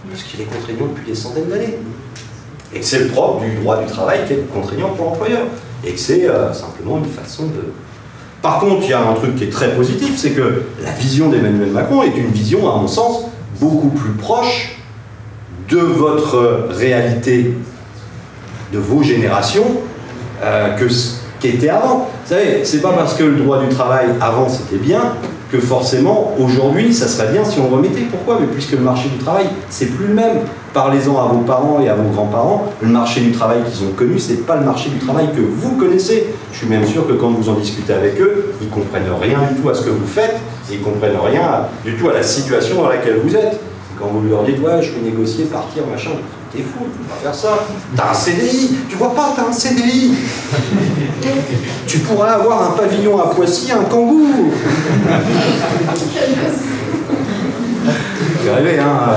parce qu'il est contraignant depuis des centaines d'années. Et que c'est le propre du droit du travail qui est contraignant pour l'employeur. Et que c'est simplement une façon de... Par contre, il y a un truc qui est très positif, c'est que la vision d'Emmanuel Macron est une vision, à mon sens, beaucoup plus proche de votre réalité, de vos générations, que ce qui était avant. Vous savez, c'est pas parce que le droit du travail avant c'était bien que forcément aujourd'hui ça serait bien si on remettait. Pourquoi? Mais puisque le marché du travail c'est plus le même. Parlez-en à vos parents et à vos grands-parents, le marché du travail qu'ils ont connu, c'est pas le marché du travail que vous connaissez. Je suis même sûr que quand vous en discutez avec eux, ils comprennent rien du tout à ce que vous faites, et ils comprennent rien du tout à la situation dans laquelle vous êtes. Quand vous leur dites, ouais, je peux négocier, partir, machin, t'es fou, tu peux pas faire ça. T'as un CDI, tu vois pas, t'as un CDI. Tu pourrais avoir un pavillon à Poissy, un Kangoo. C'est arrivé, hein.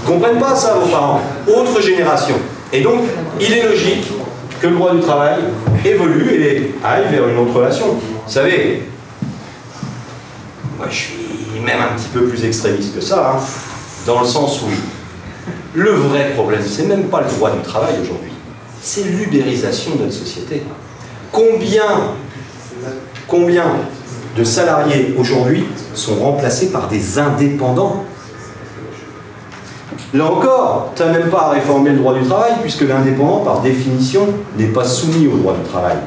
Ils comprennent pas ça, vos parents. Autre génération. Et donc, il est logique que le droit du travail évolue et aille vers une autre relation. Vous savez, moi je suis même un petit peu plus extrémiste que ça, hein, dans le sens où le vrai problème, c'est même pas le droit du travail aujourd'hui, c'est l'ubérisation de notre société. Combien de salariés aujourd'hui sont remplacés par des indépendants? Là encore, tu n'as même pas à réformer le droit du travail, puisque l'indépendant, par définition, n'est pas soumis au droit du travail.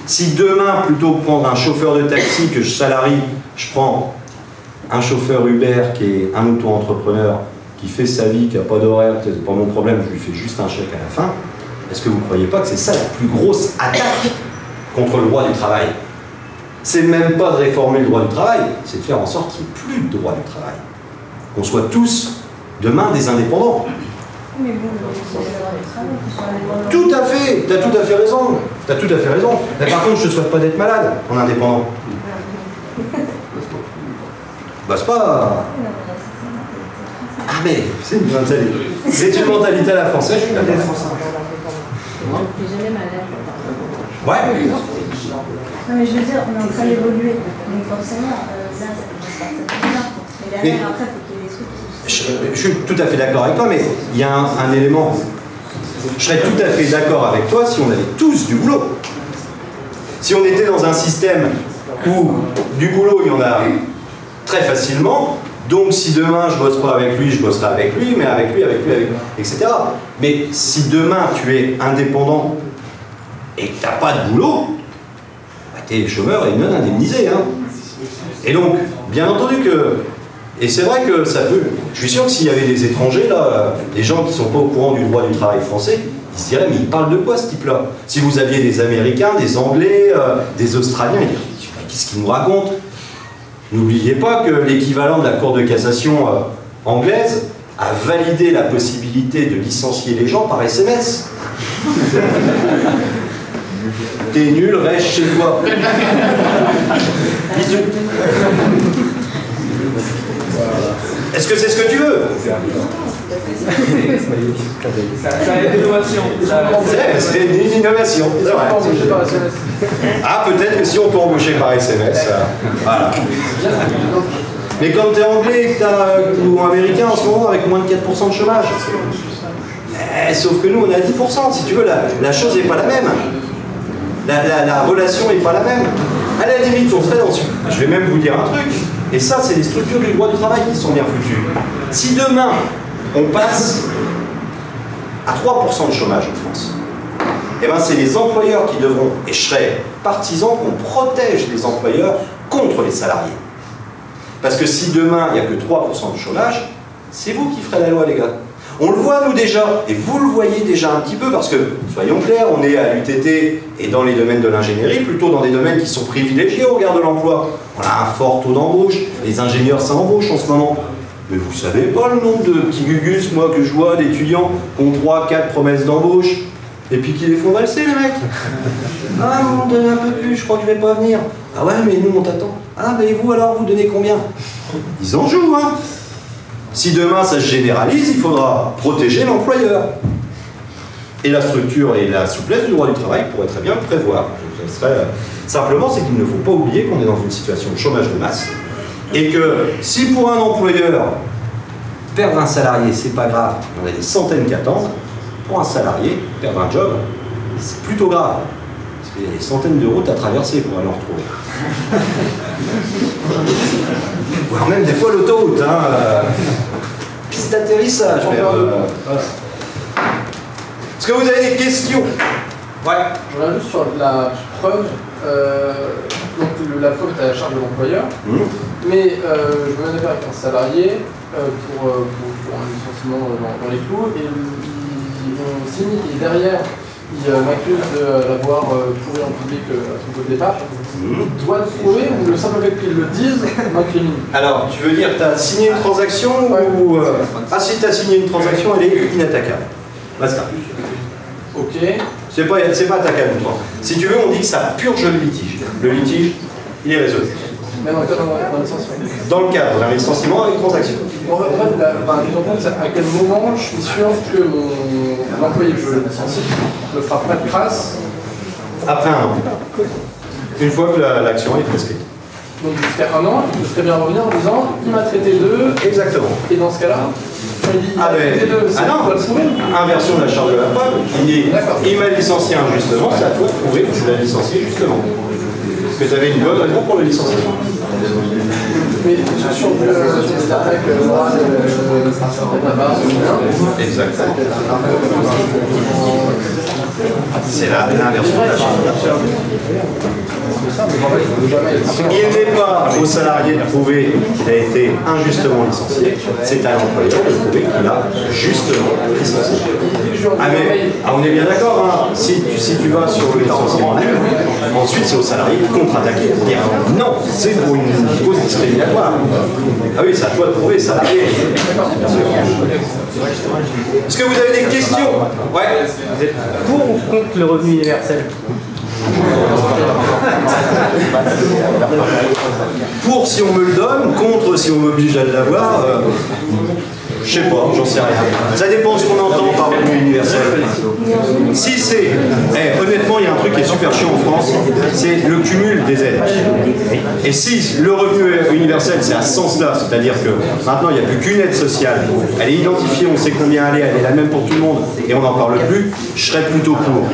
Si demain, plutôt que prendre un chauffeur de taxi que je salarie, je prends un chauffeur Uber qui est un auto-entrepreneur, qui fait sa vie, qui n'a pas d'horaire, c'est pas mon problème, je lui fais juste un chèque à la fin, est-ce que vous ne croyez pas que c'est ça la plus grosse attaque contre le droit du travail? C'est même pas de réformer le droit du travail, c'est de faire en sorte qu'il n'y ait plus de droit du travail. Qu'on soit tous, demain, des indépendants. Mais bon, c'est le droit du travail qui soit indépendant. Tout à fait, t'as tout à fait raison. T'as tout à fait raison. Mais par contre, je te souhaite pas d'être malade en indépendant. Bah c'est pas... Ah mais, c'est une mentalité. C'est une mentalité à la française, je suis d'accord. T'es jamais malade. Ouais. Non mais je veux dire, on est en train d'évoluer, donc forcément, là, ça commence par cette chose-là. Mais derrière, après, il faut qu'il y ait des trucs qui... Je suis tout à fait d'accord avec toi, mais il y a un élément. Je serais tout à fait d'accord avec toi si on avait tous du boulot. Si on était dans un système où du boulot, il y en a très facilement, donc si demain je bosse pas avec lui, je bosserai avec lui, mais avec lui, etc. Mais si demain tu es indépendant et que tu n'as pas de boulot, bah, tu es chômeur et non indemnisé. Hein. Et donc, bien entendu que Et c'est vrai que ça peut... Je suis sûr que s'il y avait des étrangers, là, des gens qui ne sont pas au courant du droit du travail français, ils se diraient, mais il parle de quoi ce type-là? Si vous aviez des Américains, des Anglais, des Australiens, ils diraient, qu'est-ce qu'il nous raconte? N'oubliez pas que l'équivalent de la Cour de cassation anglaise a validé la possibilité de licencier les gens par SMS. T'es nul, reste chez toi. Bisous. Est-ce que c'est ce que tu veux? C'est une innovation. C'est une innovation, c'est vrai. Ah, peut-être que si on peut embaucher par SMS. Voilà. Mais quand tu es anglais ou américain en ce moment avec moins de 4% de chômage, sauf que nous on est à 10%, si tu veux, la chose n'est pas la même. La relation n'est pas la même. À la limite, on serait dans... Je vais même vous dire un truc, et ça c'est les structures du droit du travail qui sont bien foutues. Si demain, on passe à 3% de chômage en France, eh ben c'est les employeurs qui devront, et je serais partisan qu'on protège les employeurs contre les salariés. Parce que si demain, il n'y a que 3% de chômage, c'est vous qui ferez la loi, les gars. On le voit, nous, déjà, et vous le voyez déjà un petit peu, parce que, soyons clairs, on est à l'UTT et dans les domaines de l'ingénierie, plutôt dans des domaines qui sont privilégiés au regard de l'emploi. On a un fort taux d'embauche, les ingénieurs, ça embauche en ce moment. Mais vous savez pas le nombre de petits gugus, moi, que je vois, d'étudiants qui ont 3-4 promesses d'embauche, et puis qui les font valser, les mecs. Ah, vous m'en donnez un peu plus, je crois que je vais pas venir. Ah ouais, mais nous, on t'attend. Ah, mais vous, alors, vous donnez combien? Ils en jouent, hein. Si demain ça se généralise, il faudra protéger l'employeur. Et la structure et la souplesse du droit du travail pourraient très bien le prévoir. Simplement, c'est qu'il ne faut pas oublier qu'on est dans une situation de chômage de masse et que si pour un employeur, perdre un salarié, c'est pas grave, on a des centaines qui attendent, pour un salarié, perdre un job, c'est plutôt grave. Parce qu'il y a des centaines de routes à traverser pour aller en retrouver. Voire même des fois l'autoroute, hein. Piste d'atterrissage. Est-ce que vous avez des questions? Ouais. Je reviens juste sur la preuve. Donc la preuve est à la charge de l'employeur. Mais je me mets d'accord avec un salarié pour un licenciement dans les clous et on signe et derrière il m'accuse de l'avoir pourri en public à son côté départ. Il doit le prouver ou le simple fait qu'ils le disent m'incrimine? Alors, tu veux dire que tu as signé une transaction ou... Ah, si tu as signé une transaction, elle est inattaquable. Basta. Ok. C'est pas attaquable, toi. Si tu veux, on dit que ça purge le litige. Le litige, il est résolu. Même dans le cadre d'un licenciement? Dans le cadre d'un licenciement avec transaction. En fait, à quel moment je suis sûr que l'employé que je licencie ne fera pas de crasse? Après un an. Une fois que l'action est prescrite. Donc jusqu'à un an, je serais bien revenir en disant il m'a traité de... Exactement. Et dans ce cas-là, il dit il m'a traité de... Ah non, inversion de la charge de la preuve. Il m'a licencié injustement, c'est à toi de prouver que tu l'as licencié justement. Parce que tu avais une bonne raison pour le licenciement. Mais sur des attaques morales de la base, exactement. C'est l'inversion de la charge de la preuve. Il n'est pas au salarié de prouver qu'il a été injustement licencié, c'est à l'employeur de prouver qu'il a justement licencié. Ah mais on est bien d'accord, hein, si tu vas sur le licenciement, ensuite c'est au salarié de contre-attaquer, de dire non, c'est pour une cause discriminatoire. Ah oui, c'est à toi de prouver, salarié. Bien sûr. Est-ce que vous avez des questions? Ouais. Vous êtes pour ou contre le revenu universel? Pour si on me le donne, contre si on m'oblige à l'avoir, je sais pas, j'en sais rien. Ça dépend de ce qu'on entend par revenu universel. Si c'est... honnêtement, il y a un truc qui est super chiant en France, c'est le cumul des aides. Et si le revenu universel, c'est à ce sens-là, c'est-à-dire que maintenant, il n'y a plus qu'une aide sociale, elle est identifiée, on sait combien elle est la même pour tout le monde, et on n'en parle plus, je serais plutôt pour.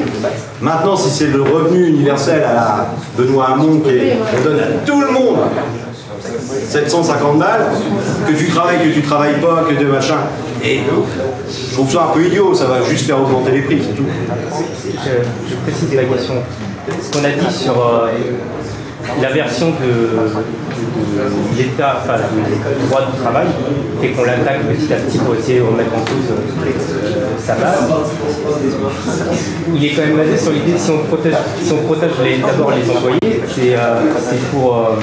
Maintenant, si c'est le revenu universel à la Benoît Hamon, on donne à tout le monde 750 balles, que tu travailles pas, que de machin. Et je trouve ça un peu idiot, ça va juste faire augmenter les prix, c'est tout. Je précise la question. Ce qu'on a dit sur la version de l'État, enfin le droit du travail, fait qu'on l'attaque petit à petit pour essayer de remettre en cause sa base. Il est quand même basé sur l'idée que si on protège d'abord les employés, c'est pour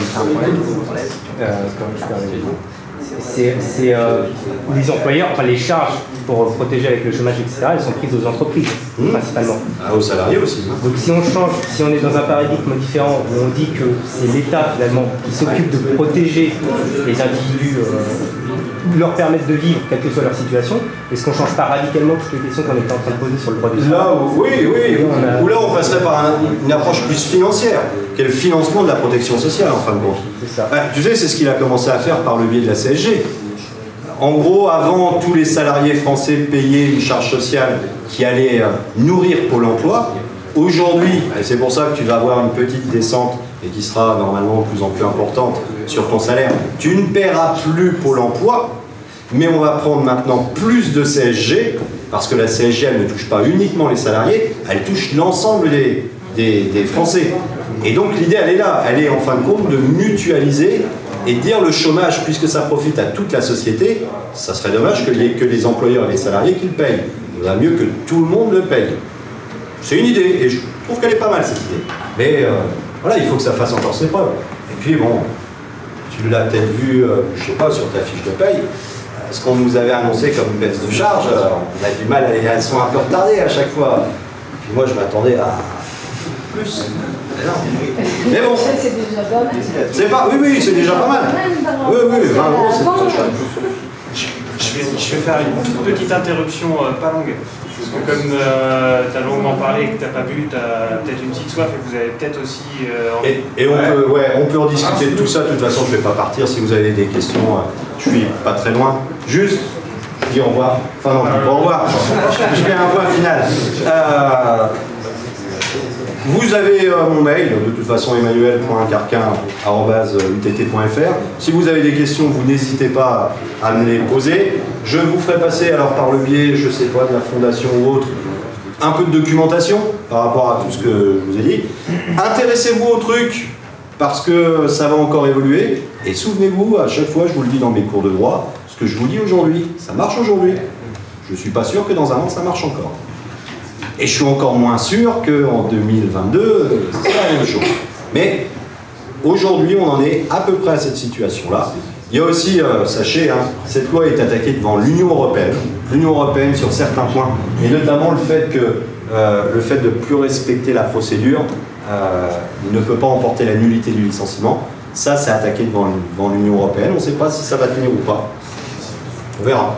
les employeurs, enfin les charges pour protéger avec le chômage, etc., elles sont prises aux entreprises, principalement. Ah, aux salariés aussi. Donc si on change, si on est dans un paradigme différent, où on dit que c'est l'État finalement qui s'occupe de protéger les individus, leur permettre de vivre, quelle que soit leur situation, est-ce qu'on ne change pas radicalement toutes les questions qu'on était en train de poser sur le droit du travail? Là, oui. Ou là, on passerait par une approche plus financière, qui est le financement de la protection sociale, en fin de compte. C'est ça. Tu sais, c'est ce qu'il a commencé à faire par le biais de la CSG. En gros, avant, tous les salariés français payaient une charge sociale qui allait nourrir Pôle emploi. Aujourd'hui, et c'est pour ça que tu vas avoir une petite descente et qui sera normalement de plus en plus importante sur ton salaire, tu ne paieras plus Pôle emploi, mais on va prendre maintenant plus de CSG, parce que la CSG, elle ne touche pas uniquement les salariés, elle touche l'ensemble des Français. Et donc l'idée, elle est là, elle est en fin de compte de mutualiser et de dire le chômage, puisque ça profite à toute la société, ça serait dommage que les employeurs et les salariés qui le payent. Il vaut mieux que tout le monde le paye. C'est une idée, et je trouve qu'elle est pas mal cette idée. Mais voilà, il faut que ça fasse encore ses preuves. Et puis bon, tu l'as peut-être vu, je sais pas, sur ta fiche de paye, ce qu'on nous avait annoncé comme baisse de charge, on a du mal, elles sont un peu retardées à chaque fois. Puis moi je m'attendais à plus. Mais bon, c'est déjà pas mal. C'est pas, oui, c'est déjà pas mal. Oui, 20 euros, c'est très cher. Je vais faire une petite interruption pas longue. Parce que comme tu as longuement parlé et que tu n'as pas bu, tu as peut-être une petite soif et que vous avez peut-être aussi... Et on peut en discuter de tout ça. De toute façon, je ne vais pas partir. Si vous avez des questions, je suis pas très loin. Juste, je dis au revoir. Enfin non, au revoir. Je fais un point final. Vous avez mon mail, de toute façon emmanuel.carquin@utt.fr. Si vous avez des questions, vous n'hésitez pas à me les poser. Je vous ferai passer, alors par le biais, je sais pas, de la fondation ou autre, un peu de documentation par rapport à tout ce que je vous ai dit. Intéressez-vous au truc, parce que ça va encore évoluer. Et souvenez-vous, à chaque fois, je vous le dis dans mes cours de droit, ce que je vous dis aujourd'hui, ça marche aujourd'hui. Je ne suis pas sûr que dans un an, ça marche encore. Et je suis encore moins sûr qu'en 2022, c'est la même chose. Mais aujourd'hui, on en est à peu près à cette situation-là. Il y a aussi, sachez, cette loi est attaquée devant l'Union européenne. L'Union européenne sur certains points, et notamment le fait de ne plus respecter la procédure ne peut pas emporter la nullité du licenciement. Ça, c'est attaqué devant l'Union européenne. On ne sait pas si ça va tenir ou pas. On verra.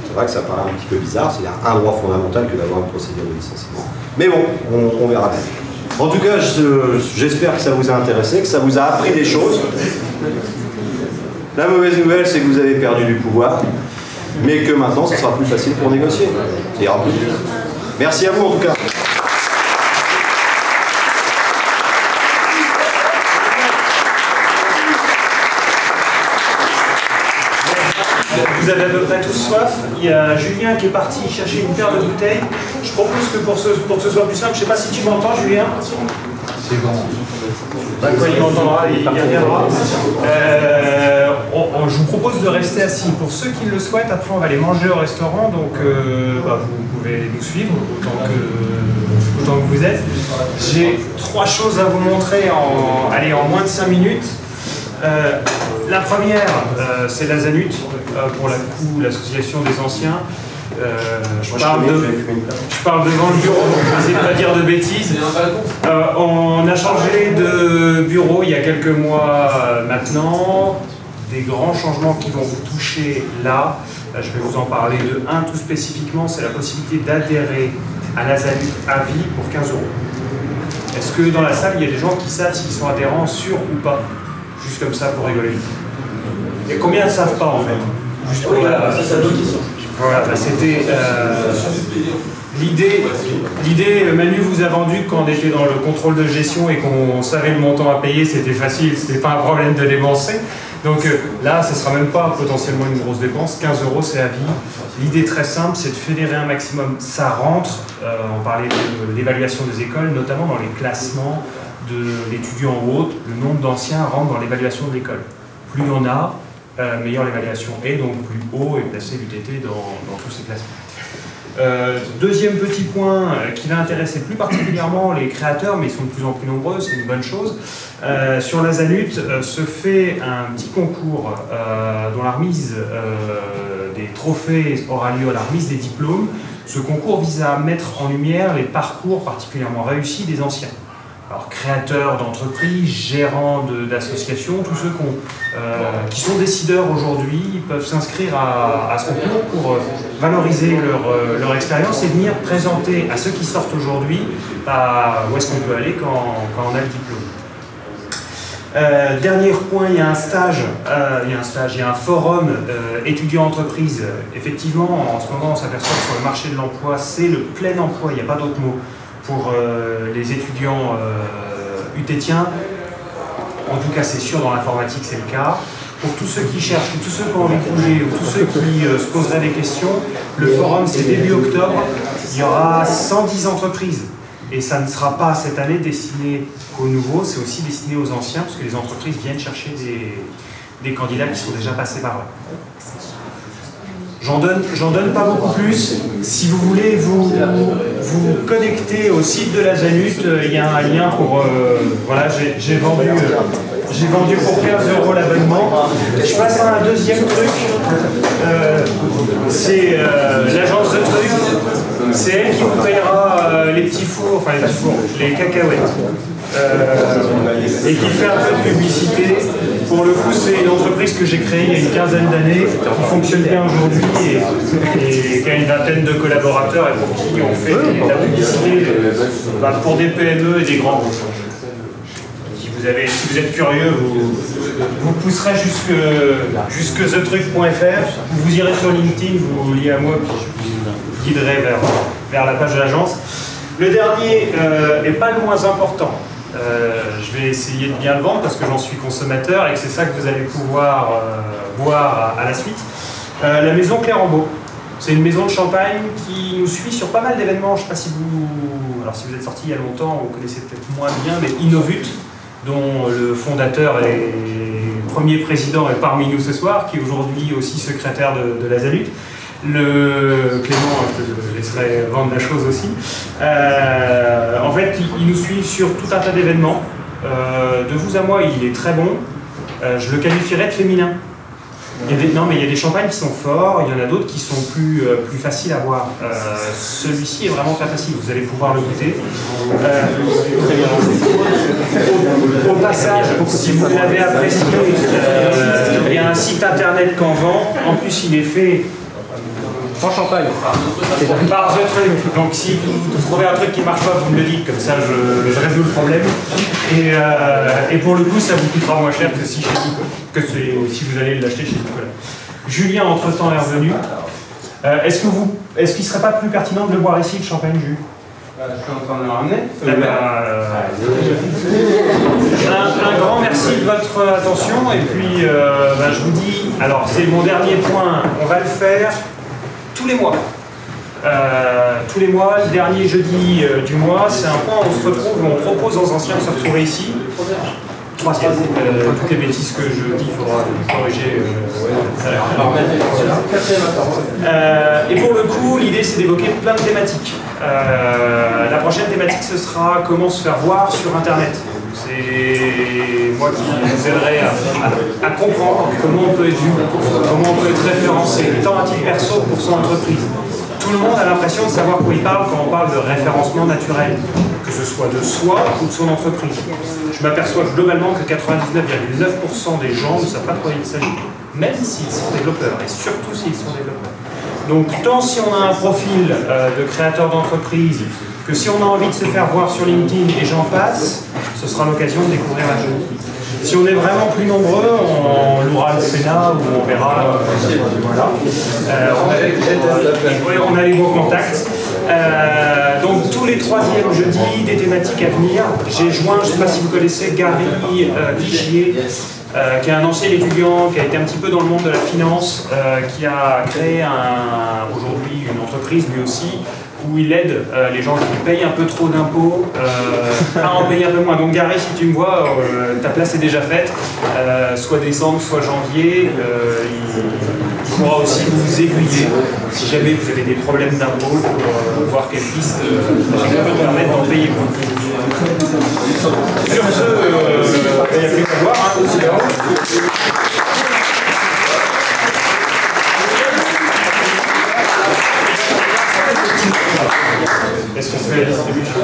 C'est vrai que ça paraît un petit peu bizarre, c'est un droit fondamental que d'avoir une procédure de licenciement. Mais bon, on verra bien. En tout cas, j'espère que ça vous a intéressé, que ça vous a appris des choses. La mauvaise nouvelle, c'est que vous avez perdu du pouvoir, mais que maintenant, ce sera plus facile pour négocier. Ça ira plus vite. Merci à vous en tout cas. Vous avez à peu près tous soif. Il y a Julien qui est parti chercher une paire de bouteilles. Je propose que pour que ce soit plus simple, je ne sais pas si tu m'entends, Julien. C'est bon. Quand il m'entendra, il reviendra. Je vous propose de rester assis. Pour ceux qui le souhaitent, après on va aller manger au restaurant, donc vous pouvez nous suivre autant que vous êtes. J'ai 3 choses à vous montrer en moins de 5 minutes. La première, c'est la Zanut, pour l'association des anciens. Je parle devant le bureau, donc je vais essayer de ne pas dire de bêtises. On a changé de bureau il y a quelques mois maintenant. Des grands changements qui vont vous toucher là. Je vais vous en parler de un tout spécifiquement, c'est la possibilité d'adhérer à la Zanut à vie pour 15 €. Est-ce que dans la salle, il y a des gens qui savent s'ils sont adhérents sûrs ou pas? Juste comme ça pour rigoler. Et combien ne savent pas en fait? Juste pour voilà, c'était l'idée. Manu vous a vendu quand on était dans le contrôle de gestion et qu'on savait le montant à payer, c'était facile, c'était pas un problème de dépenser. Donc là, ce sera même pas potentiellement une grosse dépense. 15 € c'est à vie. L'idée très simple, c'est de fédérer un maximum. Ça rentre. On parlait de l'évaluation des écoles, notamment dans les classements. de l'étudiant ou autre, le nombre d'anciens rentre dans l'évaluation de l'école. Plus on a, meilleure l'évaluation est, donc plus haut est placé l'UTT dans tous ces classements. Deuxième petit point qui va intéresser plus particulièrement les créateurs, mais ils sont de plus en plus nombreux, c'est une bonne chose. Sur la Zanut se fait un petit concours dont la remise des trophées aura lieu à la remise des diplômes. Ce concours vise à mettre en lumière les parcours particulièrement réussis des anciens. Alors, créateurs d'entreprises, gérants d'associations, tous ceux qui sont décideurs aujourd'hui peuvent s'inscrire à ce concours pour valoriser leur expérience et venir présenter à ceux qui sortent aujourd'hui où est-ce qu'on peut aller quand on a le diplôme. Dernier point, il y a un stage, il y a un forum étudiant-entreprise. Effectivement, en ce moment, on s'aperçoit que sur le marché de l'emploi, c'est le plein emploi, il n'y a pas d'autre mot. Pour les étudiants UTétiens, en tout cas c'est sûr dans l'informatique c'est le cas. Pour tous ceux qui cherchent, ou tous ceux qui ont envie de bouger, ou tous ceux qui se poseraient des questions, le forum c'est début octobre, il y aura 110 entreprises. Et ça ne sera pas cette année destiné aux nouveaux, c'est aussi destiné aux anciens, parce que les entreprises viennent chercher des candidats qui sont déjà passés par là. J'en donne pas beaucoup plus. Si vous voulez vous connecter au site de la Zanut, il y a un lien pour... voilà, j'ai vendu pour 15 € l'abonnement. Je passe à un deuxième truc. C'est l'agence de trucs. C'est elle qui vous payera les petits fours, enfin les petits fours, les cacahuètes. Et qui fait un peu de publicité. Pour le coup, c'est une entreprise que j'ai créée il y a une quinzaine d'années, qui fonctionne bien aujourd'hui et qui a une vingtaine de collaborateurs et pour qui on fait de la publicité pour des PME et des grands groupes. Si vous êtes curieux, vous pousserez jusque thetruc.fr, vous irez sur LinkedIn, vous liez à moi, puis je vous guiderai vers la page de l'agence. Le dernier n'est pas le moins important. Je vais essayer de bien le vendre parce que j'en suis consommateur et que c'est ça que vous allez pouvoir voir à la suite. La maison Clérambault. C'est une maison de champagne qui nous suit sur pas mal d'événements. Je ne sais pas si vous êtes sorti il y a longtemps, vous connaissez peut-être moins bien, mais Innovut, dont le fondateur et premier président est parmi nous ce soir, qui est aujourd'hui aussi secrétaire de la Zanut. Clément, je te laisserai vendre la chose aussi. En fait, il nous suit sur tout un tas d'événements. De vous à moi, il est très bon. Je le qualifierais de féminin. Non, mais il y a des champagnes qui sont forts, il y en a d'autres qui sont plus faciles à boire. Celui-ci est vraiment très facile, vous allez pouvoir le goûter. Au passage, si vous l'avez apprécié, il y a un site internet qu'en vend. En plus, il est fait en champagne. Par The Truc. Donc si vous trouvez un truc qui ne marche pas, vous me le dites, comme ça je résous le problème. Et pour le coup, ça vous coûtera moins cher que si vous allez l'acheter chez Nicolas. Julien, entre-temps, est revenu. Est-ce qu'il ne serait pas plus pertinent de le boire ici, le champagne jus? Je suis en train de le ramener. Un grand merci de votre attention. Et puis, je vous dis, alors c'est mon dernier point, on va le faire tous les mois. Le dernier jeudi du mois, c'est un point où on se retrouve, où on propose aux anciens de se retrouver ici. Troisième. Toutes les bêtises que je dis, il faudra corriger. Et pour le coup, l'idée c'est d'évoquer plein de thématiques. La prochaine thématique, ce sera comment se faire voir sur Internet. C'est moi qui vous aiderai à comprendre comment on peut être vu, comment on peut être référencé, tant à titre perso pour son entreprise. Tout le monde a l'impression de savoir quoi il parle quand on parle de référencement naturel, que ce soit de soi ou de son entreprise. Je m'aperçois globalement que 99,9% des gens ne savent pas de quoi il s'agit, même s'ils sont développeurs, et surtout s'ils sont développeurs. Donc tant si on a un profil de créateur d'entreprise, que si on a envie de se faire voir sur LinkedIn et j'en passe, ce sera l'occasion de découvrir la chose. Si on est vraiment plus nombreux, on louera le Sénat ou on verra. Voilà. On a les bons contacts. Donc tous les troisièmes jeudis, des thématiques à venir. J'ai joint, je ne sais pas si vous connaissez, Gary Vigier, qui est un ancien étudiant, qui a été un petit peu dans le monde de la finance, qui a créé aujourd'hui une entreprise lui aussi où il aide les gens qui payent un peu trop d'impôts à en payer un peu moins. Donc Gary, si tu me vois, ta place est déjà faite, soit décembre, soit janvier, il pourra aussi vous aiguiller si jamais vous avez des problèmes d'impôts pour voir quelle piste peut permettre d'en payer moins. Sur ce, il n'y a plus qu'à voir. Est-ce qu'on fait la distribution ?